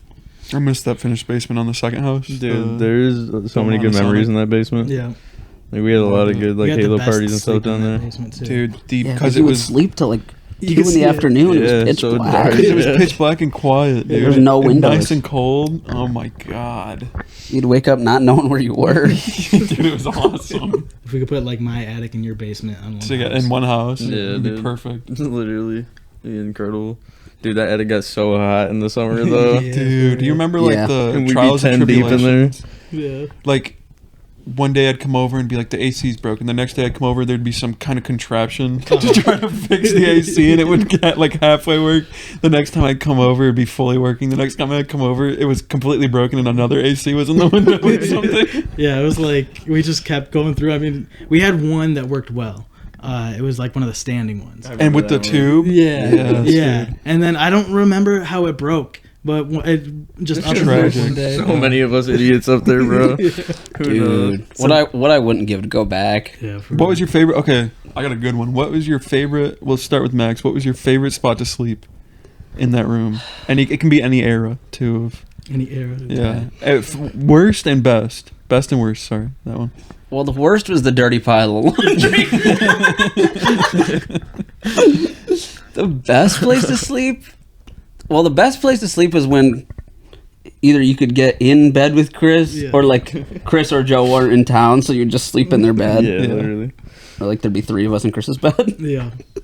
that finished basement on the second house. Dude, there's so many Don't good wanna memories sell in that basement. Yeah. Like we had a lot of good We like had the Halo best parties and stuff sleep in down that there. basement, too. Dude, Yeah, because you it would was sleep till like You 2 in see the it. afternoon. It Yeah, was pitch so black. dark. it was Yeah. pitch black and quiet, dude. There was no And windows. nice and cold. Oh my god. You'd wake up not knowing where you were. Dude, it was awesome. If we could put like my attic in your basement on one So yeah, house. in one house, Yeah, it'd be dude. perfect. Literally incredible. Dude, that attic got so hot in the summer though. Yeah. Dude, do you remember like Yeah. the And we'd be trials and 10 deep in there. tribulations? Yeah. Like one day I'd come over and be like, the AC's broken. The next day I'd come over, there'd be some kind of contraption to try to fix the AC, and it would get like halfway work. The next time I'd come over, it'd be fully working. The next time I'd come over, it was completely broken, and another AC was in the window or something. Yeah, it was like we just kept going through. I mean, we had one that worked well. It was like one of the standing ones. And with the tube, Yeah, Yes, dude. And then I don't remember how it broke, but it just It's up and broke tragic. one day. So many of us idiots up there, bro. Who knows? Dude, what I wouldn't give to go back. Yeah. For What was your favorite? Okay, I got a good one. What was your favorite? We'll start with Max. What was your favorite spot to sleep? in that room, and it can be any era too. Of Any era. yeah, worst and best, best and worst. Sorry, that one. Well, the worst was the dirty pile of laundry. The best place to sleep? Well, the best place to sleep was when either you could get in bed with Chris, Yeah. or like Chris or Joe weren't in town, so you'd just sleep in their bed. Yeah, literally. Or like there'd be 3 of us in Chris's bed. Yeah. The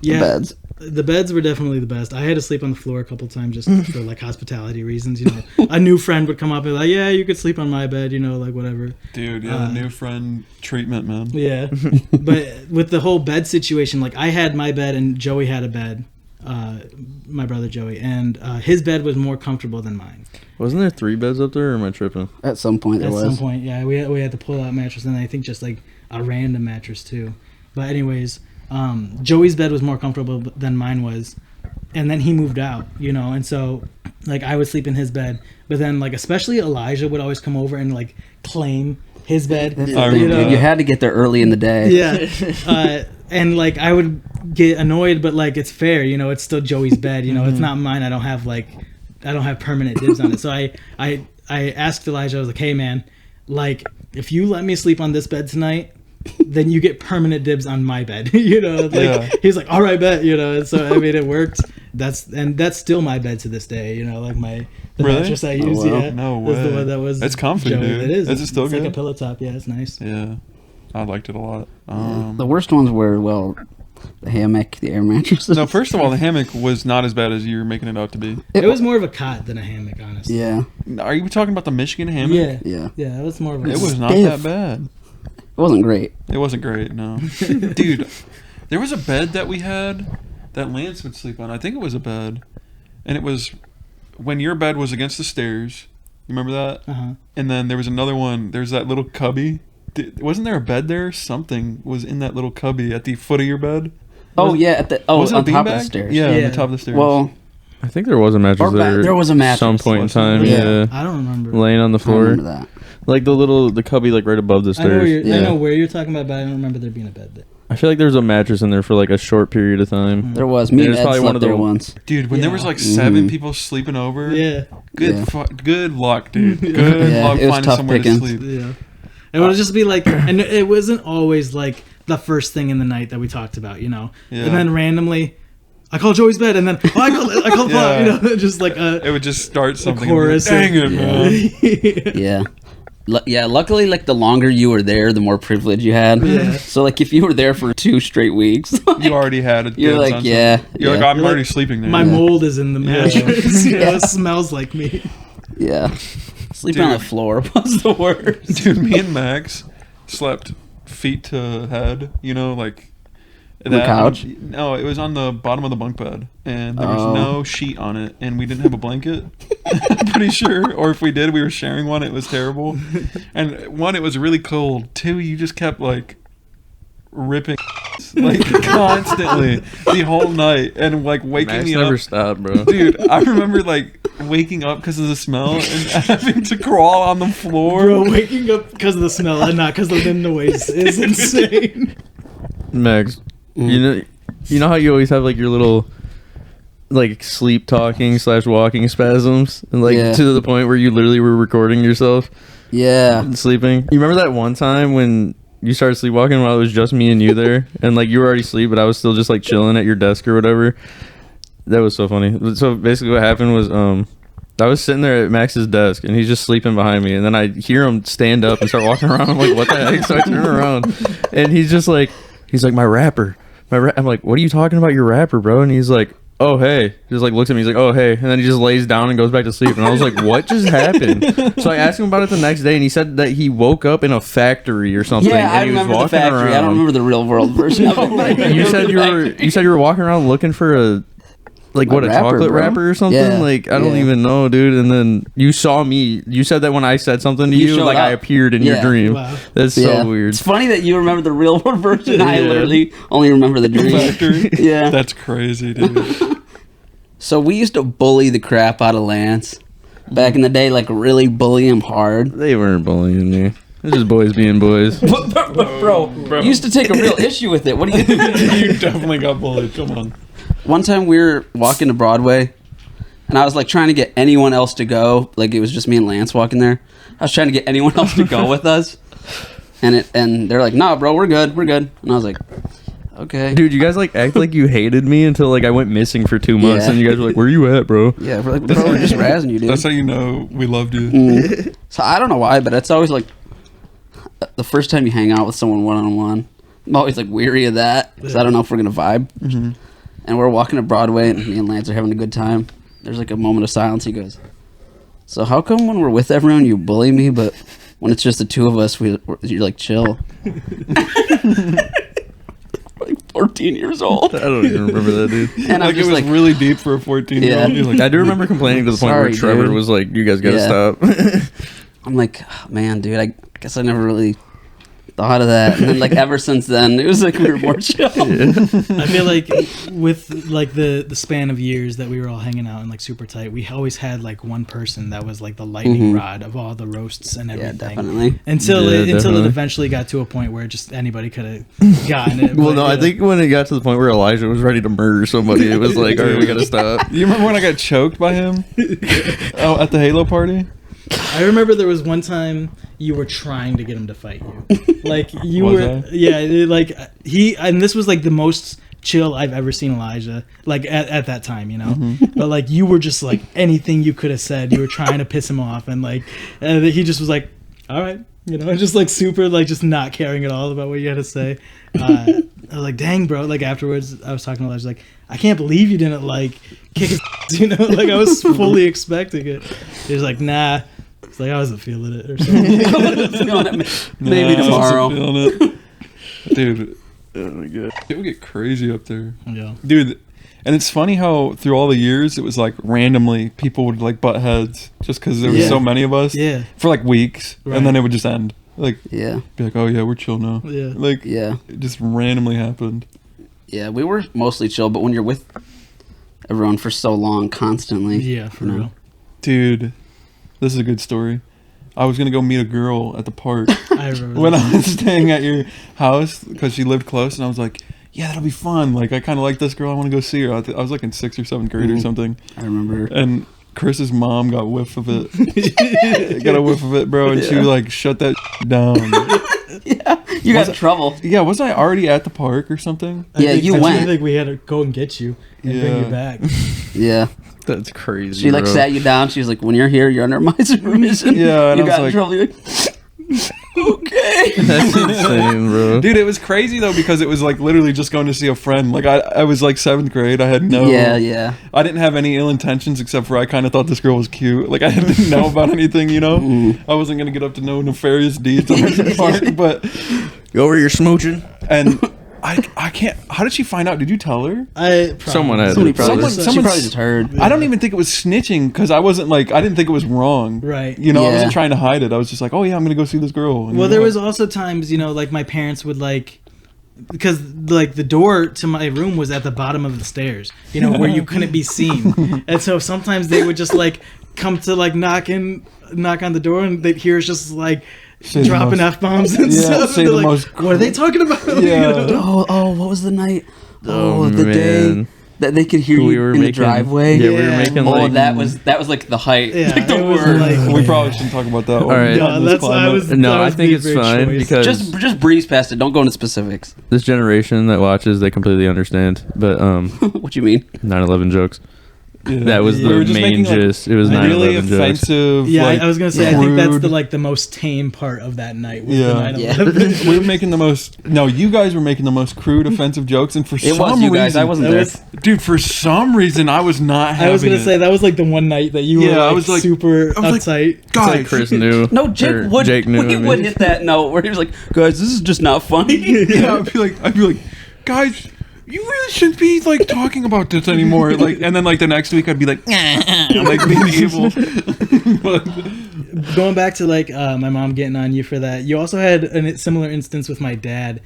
Yeah. beds. The beds were definitely the best. I had to sleep on the floor a couple times just for like hospitality reasons. You know, a new friend would come up and be like, "Yeah, you could sleep on my bed." You know, like whatever. Dude, yeah, the new friend treatment, man. Yeah, but with the whole bed situation, like I had my bed and Joey had a bed, my brother Joey, and his bed was more comfortable than mine. Wasn't there 3 beds up there, or am I tripping? At some point there At was. some point, yeah, we had to pull out mattress, and I think just like a random mattress too. But anyways, Joey's bed was more comfortable than mine was, and then he moved out, you know, and so like I would sleep in his bed, but then like especially Elijah would always come over and like claim his bed, That's I the thing, remember dude. that. You had to get there early in the day. yeah, and like I would get annoyed, but like it's fair, you know, it's still Joey's bed, you know, it's not mine. I don't have permanent dibs on it. So I asked Elijah, I was like, hey man, like if you let me sleep on this bed tonight, then you get permanent dibs on my bed. You know, like Yeah. he's like, all right, bet, you know, and so I mean it worked. That's still my bed to this day, you know, like the Really? mattress I Oh, use, wow. yeah. No is the way. one that was It's comfy, Joey. dude. It is. Is it still it's like good? a pillow top, yeah, it's nice. Yeah, I liked it a lot. The worst ones were, well, the hammock, the air mattresses. No, first of all, the hammock was not as bad as you were making it out to be. It was more of a cot than a hammock, honestly. Yeah. Are you talking about the Michigan hammock? Yeah. Yeah. Yeah, it was more of a It was not Stiff. that bad. It wasn't great. It wasn't great, no. Dude, there was a bed that we had that Lance would sleep on. I think it was a bed. And it was when your bed was against the stairs. You remember that? Uh-huh. And then there was another one. There's that little cubby. Wasn't there a bed there? Something was in that little cubby at the foot of your bed. Oh, yeah. At the Was it a on top of the beanbag? stairs. Yeah, on Yeah. the top of the stairs. Well, I think there was a mattress there was a mattress. some point in Wasn't time. there? Yeah. Yeah. I don't remember. Laying on the I floor. remember that. Like the cubby like right above the I know, stairs. Yeah. I know where you're talking about, but I don't remember there being a bed there. I feel like there was a mattress in there for like a short period of time. There was. Me It and was Ed probably slept one of there the- once. Dude, when there was Yeah. like 7 Mhm. people sleeping over, Yeah. good Yeah. good luck, dude. Good Yeah, luck it was finding tough somewhere pickings. to sleep. Yeah. It would just be like, and it wasn't always like the first thing in the night that we talked about, you know? Yeah. And then randomly, I call Joey's bed, and then I call Yeah. you know, just like It would just start something. chorus And be like, of- Dang it, man. Yeah. Yeah, luckily, like, the longer you were there, the more privilege you had. Yeah. So, like, if you were there for 2 straight weeks, You already had it. You're like, yeah, You're like, yeah. I'm You're already like, sleeping there. my Yeah. mold is in the Yeah. mattress. You know, it smells like me. yeah. Sleeping on the Dude. floor was the worst. Dude, me and Max slept feet to head, you know, like On the couch? No, it was on the bottom of the bunk bed, and there was Oh. no sheet on it, and we didn't have a blanket. I'm pretty sure, or if we did, we were sharing one. It was terrible. And 1, it was really cold. 2, you just kept like ripping like constantly the whole night, and like waking Max me never up. stopped, bro. Dude, I remember like waking up because of the smell and having to crawl on the floor. Bro, waking up because of the smell and not because of the noise is insane. Max, Mm. you know how you always have like your little like sleep talking / walking spasms, and like Yeah. to the point where you literally were recording yourself Yeah. sleeping. You remember that one time when you started sleepwalking while it was just me and you there, and like you were already asleep, but I was still just like chilling at your desk or whatever? That was so funny. So basically, what happened was I was sitting there at Max's desk, and he's just sleeping behind me, and then I hear him stand up and start walking around. I'm like, what the heck? So I turn around, and he's like, my rapper. I'm like, what are you talking about, your rapper, bro? And he's like, oh, hey. Just like looks at me. He's like, oh, hey. And then he just lays down and goes back to sleep. And I was like, what just happened? So I asked him about it the next day, and he said that he woke up in a factory or something. Yeah, I and he was remember the walking factory. I don't around. remember the real world version of it. You said you were walking around looking for a like My what, a rapper, chocolate bro. wrapper or something? Yeah, Like I don't yeah. even know, dude. And then you saw me. You said that when I said something to You you, showed like I up. appeared in your Yeah. dream. Wow. That's Yeah. so weird. It's funny that you remember the real world version. I Yeah. literally only remember the dream. Factory. Yeah. That's crazy, dude. So we used to bully the crap out of Lance back in the day, like really bully him hard. They weren't bullying me. It's just boys being boys. Bro, you used to take a real issue with it. What do you? You definitely got bullied. Come on. One time we were walking to Broadway, and I was like trying to get anyone else to go. Like it was just me and Lance walking there. I was trying to get anyone else to go with us, and they're like, "Nah, bro, we're good." And I was like, "Okay." Dude, you guys like act like you hated me until like I went missing for 2 months, Yeah. and you guys were like, "Where you at, bro?" Yeah, we're like, bro, we're just razzing you, dude. That's how you know we loved you. So I don't know why, but it's always like the first time you hang out with someone one-on-one, I'm always like weary of that because I don't know if we're gonna vibe. Mm-hmm. And we're walking to Broadway, and me and Lance are having a good time. There's like a moment of silence. He goes, "So how come when we're with everyone you bully me, but when it's just the two of us, you're like chill?" Like 14 years old. I don't even remember that, dude. And I'm Like it just was like, really deep for a 14-year-old. Yeah. You're like, I do remember complaining to the point Sorry, where Trevor dude. was like, "You guys gotta Yeah. stop." I'm like, oh, man, dude, I guess I never really thought of that. And then like ever since then, it was like we were more chill. I feel like with like the span of years that we were all hanging out and like super tight, we always had like one person that was like the lightning rod of all the roasts and Yeah, everything. definitely. Until Yeah, it definitely. eventually got to a point where just anybody could have gotten it. Well, but, no, I yeah. think when it got to the point where Elijah was ready to murder somebody, it was like, all right, we gotta stop. you remember when I got choked by him? Oh, at the Halo party? I remember there was one time you were trying to get him to fight you. Like you Was were, I? yeah. Like and this was like the most chill I've ever seen Elijah. Like at that time, you know. Mm-hmm. But like you were just like anything you could have said. You were trying to piss him off, and like he just was like, all right, you know, and just like super like just not caring at all about what you had to say. I was like, dang, bro. Like afterwards, I was talking to Elijah, like, I can't believe you didn't like kick his, you know, like I was fully expecting it. He was like, nah. It's like I wasn't feeling it or something. Maybe Nah, I tomorrow. wasn't feeling it. Dude, Oh my god. it would get crazy up there. Yeah. Dude, and it's funny how through all the years, it was like randomly people would like butt heads just because there was Yeah. so many of us Yeah. for like weeks. Right. And then it would just end. Like, Yeah, be like, oh yeah, we're chill now. Yeah. Like, yeah, it just randomly happened. yeah. We were mostly chill, but when you're with everyone for so long, constantly, Yeah, for you know. real. Dude, this is a good story. I was going to go meet a girl at the park I remember when that. I was staying at your house because she lived close. And I was like, yeah, that'll be fun. Like, I kind of like this girl. I want to go see her. I was like in 6th or 7th grade or something. I remember. And Chris's mom got whiff of it. Got a whiff of it, bro. And she like shut that down. Yeah, you got in trouble. Yeah, wasn't I already at the park or something? Yeah, you I went. think we had to go and get you and bring Yeah. you back. Yeah, That's crazy. she like bro. sat you down. She was like, "When you're here, you're under my supervision." Yeah, and you I was got in like- trouble. You're like, okay. That's insane, bro. Dude, it was crazy though because it was like literally just going to see a friend. Like I was like 7th grade. I had no. Yeah. I didn't have any ill intentions except for I kind of thought this girl was cute. Like I didn't know about anything, you know. I wasn't gonna get up to no nefarious deeds on the park, but Go over here smooching. and I can't. How did she find out? Did you tell her? Someone had Somebody to probably, Someone- she someone- probably just heard. I don't even think it was snitching because I wasn't like I didn't think it was wrong. Right. You know, I Yeah. wasn't trying to hide it. I was just like, oh yeah, I'm gonna go see this girl. And Well, you there know, was also times, you know, like my parents would like, because like the door to my room was at the bottom of the stairs, you know, where you couldn't be seen, and so sometimes they would just like come to like knock on the door, and they'd hear us just like Say the dropping most- f-bombs and Yeah, stuff. say And they're the like, most what are they talking about? Yeah. You know? Oh, what was the night? Oh, the day man. that they could hear We you were in the making- driveway. Yeah, we were Yeah. making Oh, like. that was like the height. Yeah, like the it was word. like- We probably shouldn't talk about that. All right. Yeah, that's why I was. No, that I was think the it's big fine choice. because Just breeze past it. Don't go into specifics. this generation that watches, they completely understand. But What you mean? 9/11 jokes. Yeah. That was We were the just main making, like, gist. It was really 9/11 jokes. offensive. Yeah, like, I was gonna say. I think that's the rude. the most tame part of that night. Was Yeah. the Yeah. 9/11. We were making the most. No, you guys were making the most crude, offensive jokes, and for It some was you guys. reason, I wasn't That there. was- dude. For some reason, I was not. I was having gonna it. say that was like the one night that you were Yeah, I like, was like- super I was like, uptight. It's like Chris knew. No, Jake or would. Jake knew. He I mean. would hit that note where he was like, "Guys, this is just not funny." Yeah, I'd be like, guys, you really shouldn't be like talking about this anymore. Like, and then like the next week, I'd be like, I'm like being evil. But, Going back to like my mom getting on you for that, you also had a similar instance with my dad.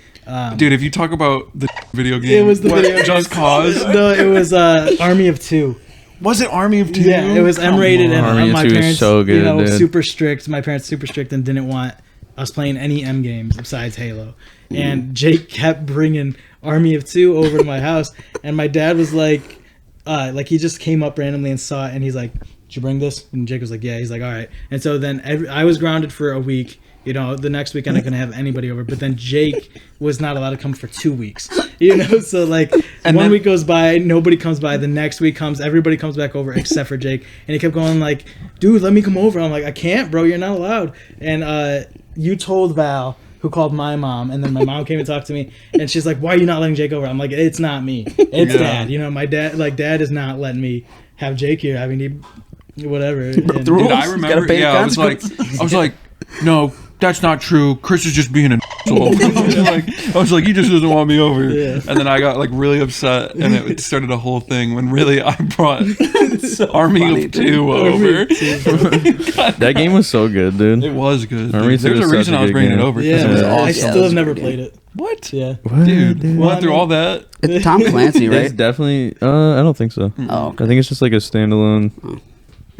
dude, if you talk about the video game, It was the what, video Just game. Cause. No, it was Army of Two. Was it Army of Two? Yeah, it was Come M-rated, and on. Army of my Two is parents, so good, you know, dude. super strict. My parents super strict and didn't want I was playing any M games besides Halo, and Jake kept bringing Army of Two over to my house, and my dad was like he just came up randomly and saw it, and he's like, "Did you bring this?" And Jake was like, "Yeah." He's like, "All right." And so then I was grounded for a week. You know, the next weekend I couldn't have anybody over, but then Jake was not allowed to come for 2 weeks. You know, so like one week goes by, nobody comes by. The next week comes, everybody comes back over except for Jake, and he kept going like, "Dude, let me come over." I'm like, "I can't, bro. You're not allowed." And you told Val, who called my mom, and then my mom came and talked to me, and she's like, "Why are you not letting Jake over?" I'm like, "It's not me. It's Dad. You know, my dad. Like Dad is not letting me have Jake here. I mean, whatever." And, Dude, I remember. Yeah, I was like, no. That's not true. Chris is just being an asshole. I was like, he just doesn't want me over. Yeah. And then I got like really upset, and it started a whole thing when really I brought Army of Two over. That game was so good, dude. It was good. There's a reason I was bringing it over. Yeah, It was awesome. I still have never played it. What? Yeah. Dude, we went through all that. It's Tom Clancy, right? It's definitely. I don't think so. Oh, okay. I think it's just like a standalone.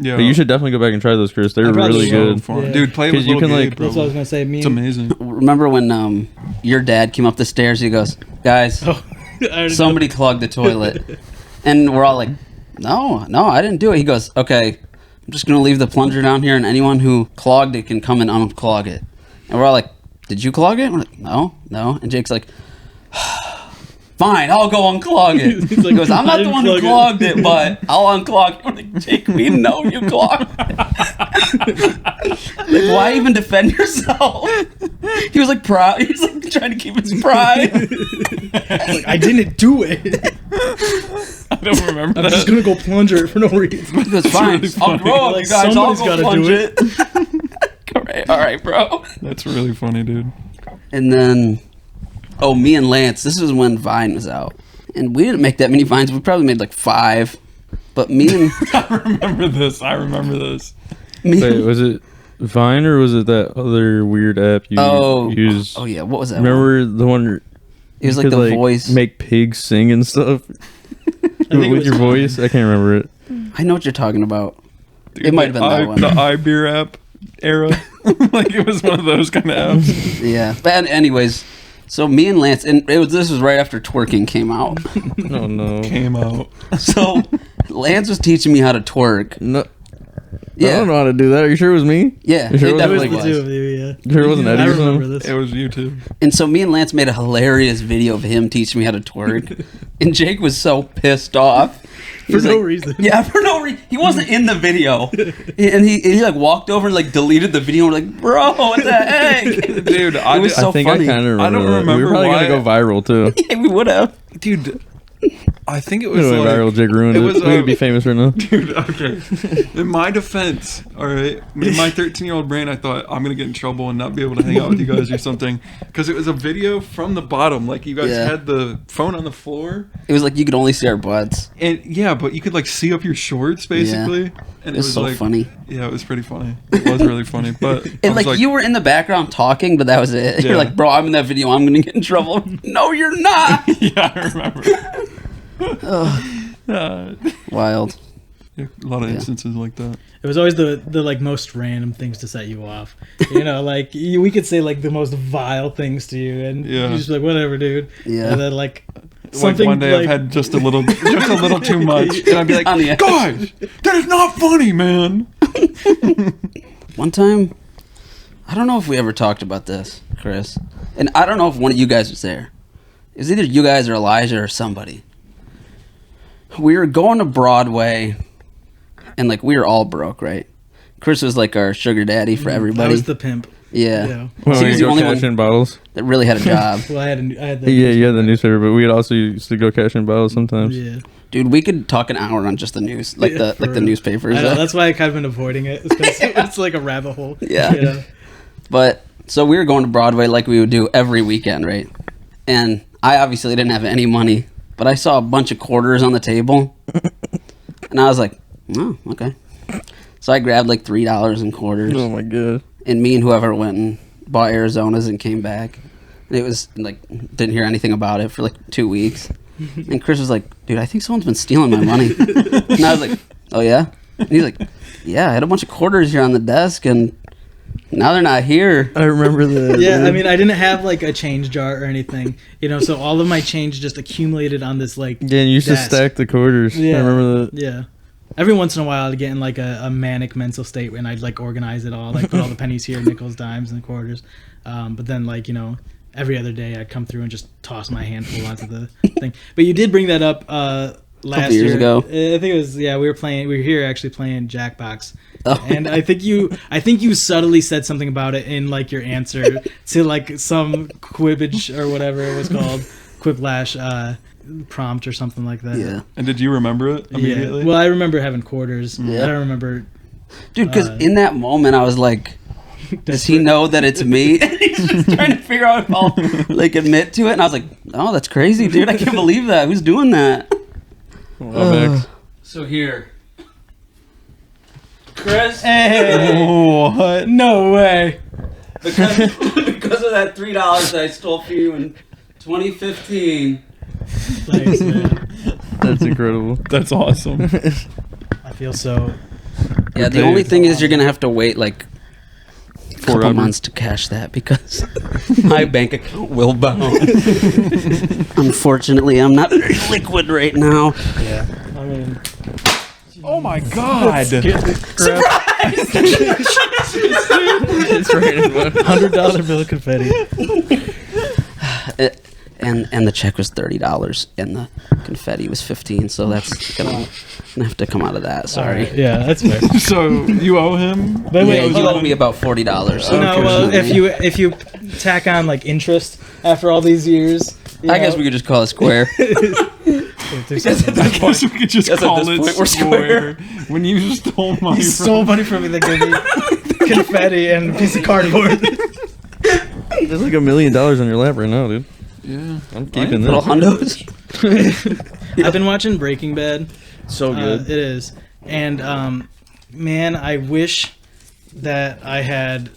Yeah. But you should definitely go back and try those, Chris. They're really good. Fun. Yeah. Dude, play with you little can, Gabe, like- bro. That's what I was gonna say. It's amazing. Remember when your dad came up the stairs? He goes, "Guys, somebody clogged the toilet," and we're all like, "No, I didn't do it." He goes, "Okay, I'm just gonna leave the plunger down here, and anyone who clogged it can come and unclog it." And we're all like, "Did you clog it?" We're like, No. And Jake's like, "Fine, I'll go unclog it." He goes, "I'm not the one who clogged it, but I'll unclog it." I'm like, "Jake, we know you clogged it." Like, why even defend yourself? He was like proud. He was like trying to keep his pride. Like, I didn't do it. I don't remember I'm that. Uh, just gonna go plunger it for no reason. He goes, "Fine, really I'll grow up, Like, you guys. I'll somebody's go gotta plunge do it." All right, bro. That's really funny, dude. And then, me and Lance. This was when Vine was out, and we didn't make that many Vines. We probably made like 5. But me and I remember this. Wait, was it Vine or was it that other weird app you used? Oh yeah, what was that? Remember the one? It was you like could, the voice. Make pigs sing and stuff with your voice. I can't remember it. I know what you're talking about. Dude, It might have been that one. The iBeer app era. Like it was one of those kind of apps. Yeah, but anyways, so me and Lance, and this was right after twerking came out. Oh no. Came out. So Lance was teaching me how to twerk. No. Yeah. I don't know how to do that. Are you sure it was me? Yeah, You sure it it definitely The was. two of you, yeah. You sure it wasn't Eddie I or remember something? this. It was you too. And so me and Lance made a hilarious video of him teaching me how to twerk. And Jake was so pissed off. He For was no like- reason. Yeah, for no reason. He wasn't in the video. And he like walked over and like deleted the video and we're like, "Bro, what the heck?" Dude, It was so I think funny. I kind of remember. I don't that. We remember were probably why- gonna go viral too. Yeah, we would have. dude. I think it We was went like, viral. Jake ruined it it. was, We would be famous right now. Dude, okay. In my defense, all right, in my 13-year-old brain, I thought I'm gonna get in trouble and not be able to hang out with you guys or something, because it was a video from the bottom, like you guys Yeah. had the phone on the floor, It was like you could only see our butts. and yeah, but you could like see up your shorts basically, and It was so like, funny. Yeah, it was pretty funny. It was really funny, but I And was like you were in the background talking, but that was it. Yeah. You're like, "Bro, I'm in that video. I'm gonna get in trouble." No, you're not. yeah, I remember. Wild. A lot of instances like that. It was always the like most random things to set you off. You know, like we could say like the most vile things to you, and Yeah. you just be like, "Whatever, dude." Yeah. And then like Like something one day like, I've had just a little too much, and I'd be like, On the edge. "Guys, that is not funny, man." One time, I don't know if we ever talked about this, Chris, and I don't know if one of you guys was there. It was either you guys or Elijah or somebody. We were going to Broadway, and like we were all broke, right? Chris was like our sugar daddy for I everybody. was the pimp. Yeah. Yeah. Well, So he we was the go only cash one in bottles. that really had a job. Well, I had the Yeah, you had the newspaper, but we also used to go cash in bottles sometimes. Yeah. Dude, we could talk an hour on just the news, like Yeah, the for real. newspapers. I know, that's why I kind of been avoiding it. It's, 'cause it's like a rabbit hole. Yeah. You know? But so we were going to Broadway like we would do every weekend, right? And I obviously didn't have any money, but I saw a bunch of quarters on the table, and I was like, "Oh, okay." So I grabbed like $3 in quarters, Oh my god. and me and whoever went and bought Arizonas and came back. And it was like didn't hear anything about it for like 2 weeks. And Chris was like, "Dude, I think someone's been stealing my money." And I was like, "Oh yeah?" And he's like, "Yeah, I had a bunch of quarters here on the desk, and Now they're not here. I remember that. Yeah, I mean, I didn't have like a change jar or anything, so all of my change just accumulated on this like. Yeah, and you used desk. to stack the quarters. Yeah, I remember that. Yeah, every once in a while I'd get in like a manic mental state when I'd like organize it all, like put all the pennies here, nickels, dimes, and quarters. But then like every other day I'd come through and just toss my handful onto the thing. But you did bring that up last years year. ago. I think it was we were here actually playing Jackbox. Oh. And I think you subtly said something about it in like your answer to like some quibbage or whatever it was called, quiplash prompt or something like that. Yeah. And did you remember it immediately? Yeah. Well, I remember having quarters. Yeah. I don't remember. Dude, because in that moment I was like, does he know that it's me? And he's just trying to figure out if I'll like admit to it. And I was like, oh, that's crazy, dude. I can't believe that. Who's doing that? So here. Chris? Hey! What? No way! Because of that $3 that I stole from you in 2015. Thanks, man. That's incredible. That's awesome. I feel so. Yeah, the only thing is you're going to have to wait like a couple Forever. months to cash that because my bank account will bounce. Unfortunately, I'm not very liquid right now. Yeah. I mean. Oh my god. It's raining money. $100 bill confetti. And the check was $30 and the confetti was $15, so that's gonna have to come out of that. Sorry. Right. Yeah, that's fair. So you owe him? But Yeah, wait, you owe me about $40. no, well, if you tack on like interest after all these years, I guess we could just call it square. I guess we could just Guess at call this it point we're square. When you stole money You stole money from me. They gave me confetti and a piece of cardboard. There's like $1 million on your lap right now, dude. Yeah. I'm keeping Little this. hundos. I've been watching Breaking Bad. So good. It is, and man, I wish that I had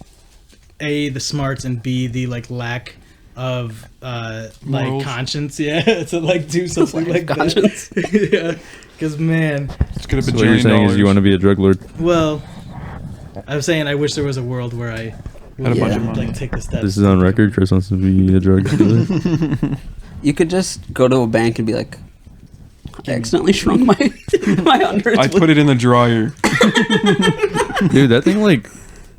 A, the smarts, and B, the like lack of like Morals. conscience. Yeah, to like do something like conscience. that. Yeah, because man, It's gonna So be what you're saying is you want to be a drug lord. well, I was saying I wish there was a world where I Had a bunch of Yeah. money. like take the steps. This is on record. Chris wants to be a drug dealer. You could just go to a bank and be like, I accidentally shrunk my hundreds. I put it in the dryer. Dude, that thing like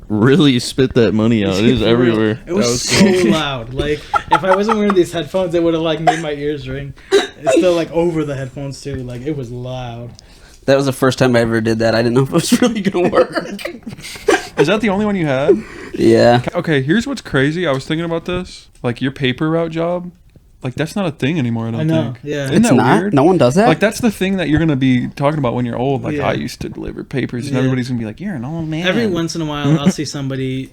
really spit that money out. It is everywhere. It was so loud. Like if I wasn't wearing these headphones, it would have like made my ears ring. It's still like over the headphones too. Like it was loud. That was the first time I ever did that. I didn't know if it was really gonna work. Is that the only one you had? Yeah. Okay, here's what's crazy. I was thinking about this. Like your paper route job, like that's not a thing anymore. I don't I know. think. Yeah. Isn't It's that not. weird? No one does that. Like that's the thing that you're gonna be talking about when you're old. Like Yeah. I used to deliver papers, and Yeah. everybody's gonna be like, "You're an old man." Every once in a while, I'll see somebody,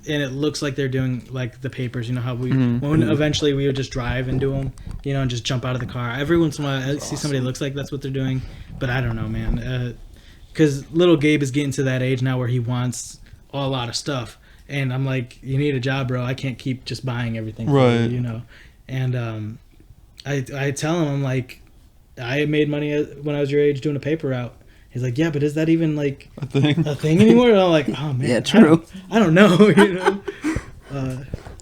and it looks like they're doing like the papers. You know how we, when eventually we would just drive and do them, and just jump out of the car. Every once in a while, I see somebody that looks like that's what they're doing, but I don't know, man. Because little Gabe is getting to that age now where he wants a lot of stuff, and I'm like, you need a job, bro. I can't keep just buying everything, for Right. you. And I tell him, I'm like, I made money when I was your age doing a paper route. He's like, yeah, but is that even like a thing. a thing anymore? And I'm like, oh man, Yeah, true. I don't know.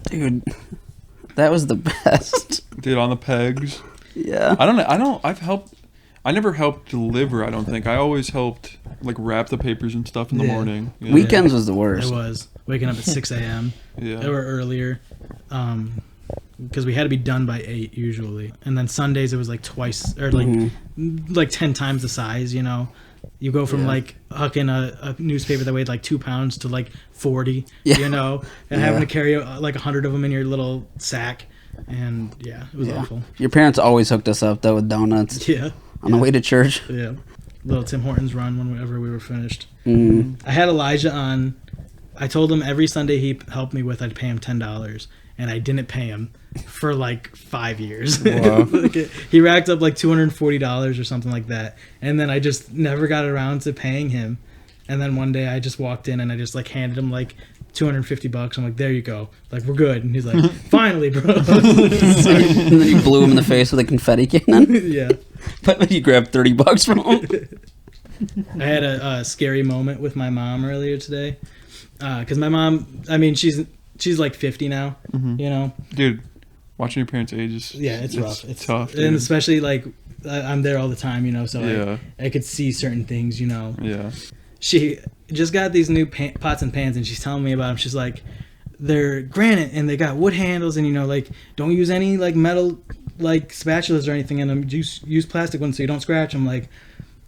Dude, that was the best. Did on the pegs. Yeah. I don't know. I've helped. I never helped deliver. I don't think. I always helped like wrap the papers and stuff in the Yeah. morning. Yeah. Weekends was the It worst. was waking up at 6 a.m. Yeah. or earlier, because we had to be done by 8 usually. And then Sundays it was like twice or like 10 times the size. You go from like hucking a newspaper that weighed like 2 pounds to like 40. Yeah. And having to carry like 100 of them in your little sack. And yeah, it was awful. Your parents always hooked us up though with donuts Yeah. on the way to church. Yeah. Little Tim Hortons run whenever we were finished. Mm. I had Elijah on. I told him every Sunday he helped me with, I'd pay him $10. And I didn't pay him for like 5 years. Wow. He racked up like $240 or something like that. And then I just never got around to paying him. And then one day I just walked in and I just like handed him like $250. I'm like, there you go. Like, we're good. And he's like, finally, bro. And then you blew him in the face with a confetti cannon. Yeah. But you grabbed $30 from him. I had a scary moment with my mom earlier today. Because my mom, I mean, she's like 50 now, you know? Dude, watching your parents age is... Yeah, it's rough. It's tough, and dude. especially like I'm there all the time, you know, so Yeah. I could see certain things, you know. Yeah. She just got these new pots and pans, and she's telling me about them. She's like, they're granite and they got wood handles, and you know, like, don't use any like metal like spatulas or anything in them. Use plastic ones so you don't scratch them. Like,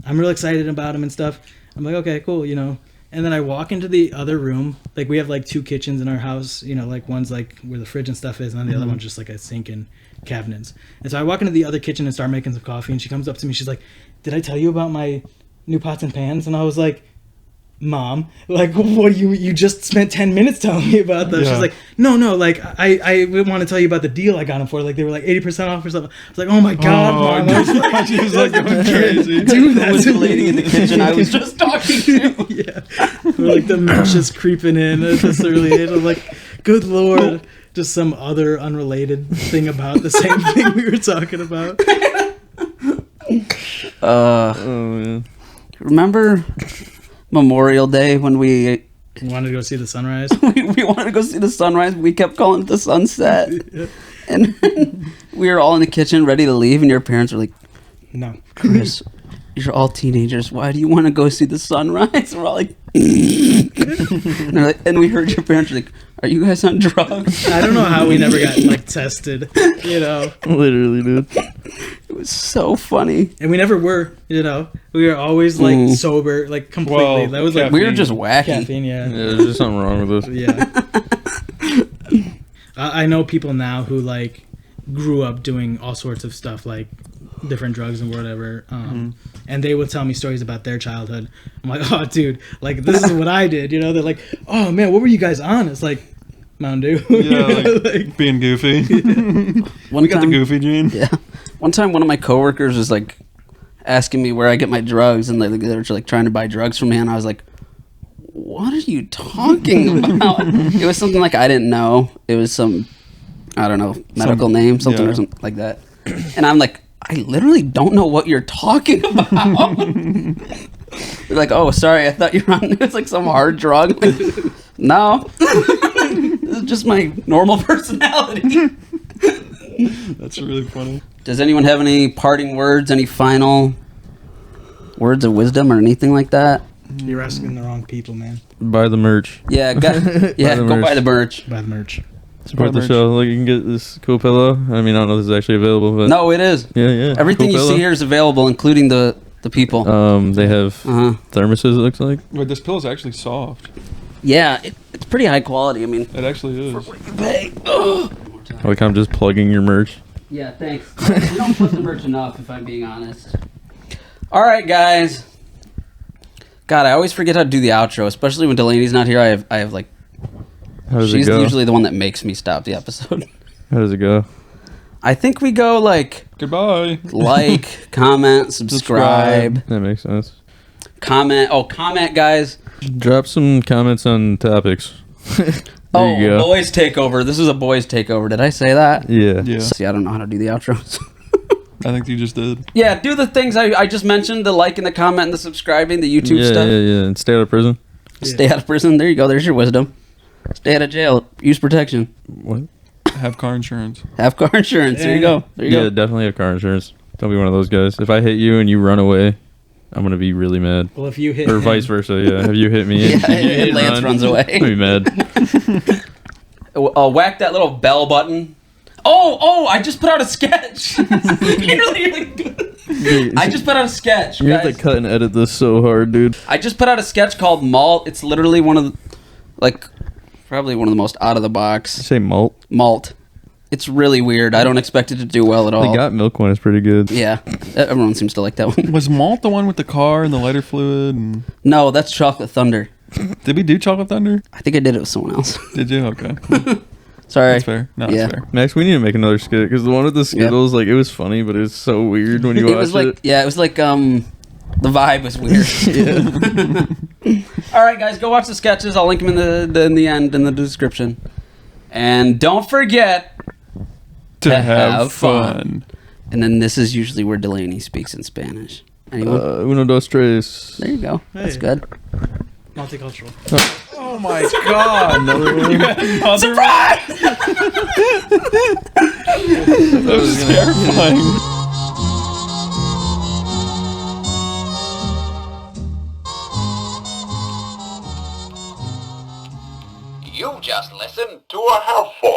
I'm real excited about them and stuff. I'm like, okay, cool, you know. And then I walk into the other room. Like, we have like 2 kitchens in our house, you know, like one's like where the fridge and stuff is, and then the other one's just like a sink and cabinets. And so I walk into the other kitchen and start making some coffee, and she comes up to me. She's like, "Did I tell you about my new pots and pans?" And I was like, "Mom, like, what, you just spent 10 minutes telling me about them." Yeah. She's like, no, like, I want to tell you about the deal I got them for. Like, they were like 80% off or something. I was like, oh my God, Mom. I was like, She was like going crazy. do that was to the lady me. in the kitchen I was just talking to. Yeah. Or like the milk's just creeping in at this early age. I'm like, good Lord. Just some other unrelated thing about the same thing we were talking about. Oh man. Remember Memorial Day when we Wanted to go see the sunrise? we wanted to go see the sunrise, but we kept calling it the sunset. Yeah. And we were all in the kitchen ready to leave, and your parents were like, No. "Chris, you're all teenagers. Why do you want to go see the sunrise?" And we're all like, and, they're like, and we heard your parents were like, "Are you guys on drugs?" I don't know how we never got like tested, you know. Literally, dude. It was so funny. And we never were, you know. We were always like sober, like completely. Well, that was like We were just wacky. caffeine, Yeah, there's just something wrong with us. Yeah. I know people now who like grew up doing all sorts of stuff, like different drugs and whatever, and they will tell me stories about their childhood. I'm like, oh, dude, like this is what I did, you know. They're like, oh man, what were you guys on? It's like Mountain Dew. Yeah, You know, like being goofy. One We got the time- goofy gene. Yeah. One time, one of my coworkers was like asking me where I get my drugs, and they were like trying to buy drugs from me, and I was like, "What are you talking about?" It was something like I didn't know. It was some, I don't know, medical name, something or something like that. And I'm like, I literally don't know what you're talking about. They're like, "Oh, sorry, I thought you were on." It's like some hard drug. Like, no, this is just my normal personality. That's really funny. Does anyone have any parting words, any final words of wisdom or anything like that? You're asking the wrong people, man. Buy the merch. Yeah, go merch. buy the merch. Buy the merch. Support the merch. show. Like, you can get this cool pillow. I mean, I don't know if this is actually available, but No, it is. yeah. Everything cool you pillow. see here is available, including the people. They have Uh-huh. thermoses. It looks like. Wait, this pillow's actually soft. Yeah, it's pretty high quality. I mean, It actually is. you pay. Ugh. Like, I'm just plugging your merch. Yeah, thanks. You don't put the merch enough, if I'm being honest. All right, guys. God, I always forget how to do the outro, especially when Delaney's not here. I have like, How does she's it go? usually the one that makes me stop the episode. How does it go? I think we go like, Goodbye. comment, subscribe, That makes sense. comment. Oh, comment, guys. Drop some comments on topics. There you go. Boys takeover. This is a boys takeover. Did I say that? Yeah. Yeah, See, I don't know how to do the outros. I think you just did. Yeah, do the things I just mentioned, the like and the comment and the subscribing, the YouTube stuff. Yeah. And stay out of prison. Stay out of prison. There you go. There's your wisdom. Stay out of jail. Use protection. What? Have car insurance. Have car insurance. There you go. There you Yeah, go. definitely have car insurance. Don't be one of those guys. If I hit you and you run away, I'm gonna be really mad. Well, if you hit Or him, vice versa. Yeah. Have you hit me? Yeah, and Lance runs away. I'll be mad. Whack that little bell button. Oh, I just put out a sketch. I just put out a sketch. You have to Guys. cut and edit this so hard, dude. I just put out a sketch called Malt. It's literally one of the, like, probably one of the most out of the box. Say malt. Malt. It's really weird. I don't expect it to do well at all. The got milk one is pretty good. Yeah, everyone seems to like that one. Was malt the one with the car and the lighter fluid? And No, that's Chocolate Thunder. did we do Chocolate Thunder? I think I did it with someone else. Did you? Okay, Sorry. that's fair. No, Yeah. that's fair. Max, we need to make another skit because the one with the Skittles, like, it was funny, but it was so weird when you It watch was like, yeah, it was like, the vibe was weird. All right, guys, go watch the sketches. I'll link them in the end in the description. And don't forget To have have fun. And then this is usually where Delaney speaks in Spanish. Anyone? Uno, dos, tres. There you go. That's Hey. good. Multicultural. Oh my god! Surprise! That was terrifying. You just listened to a HaveFun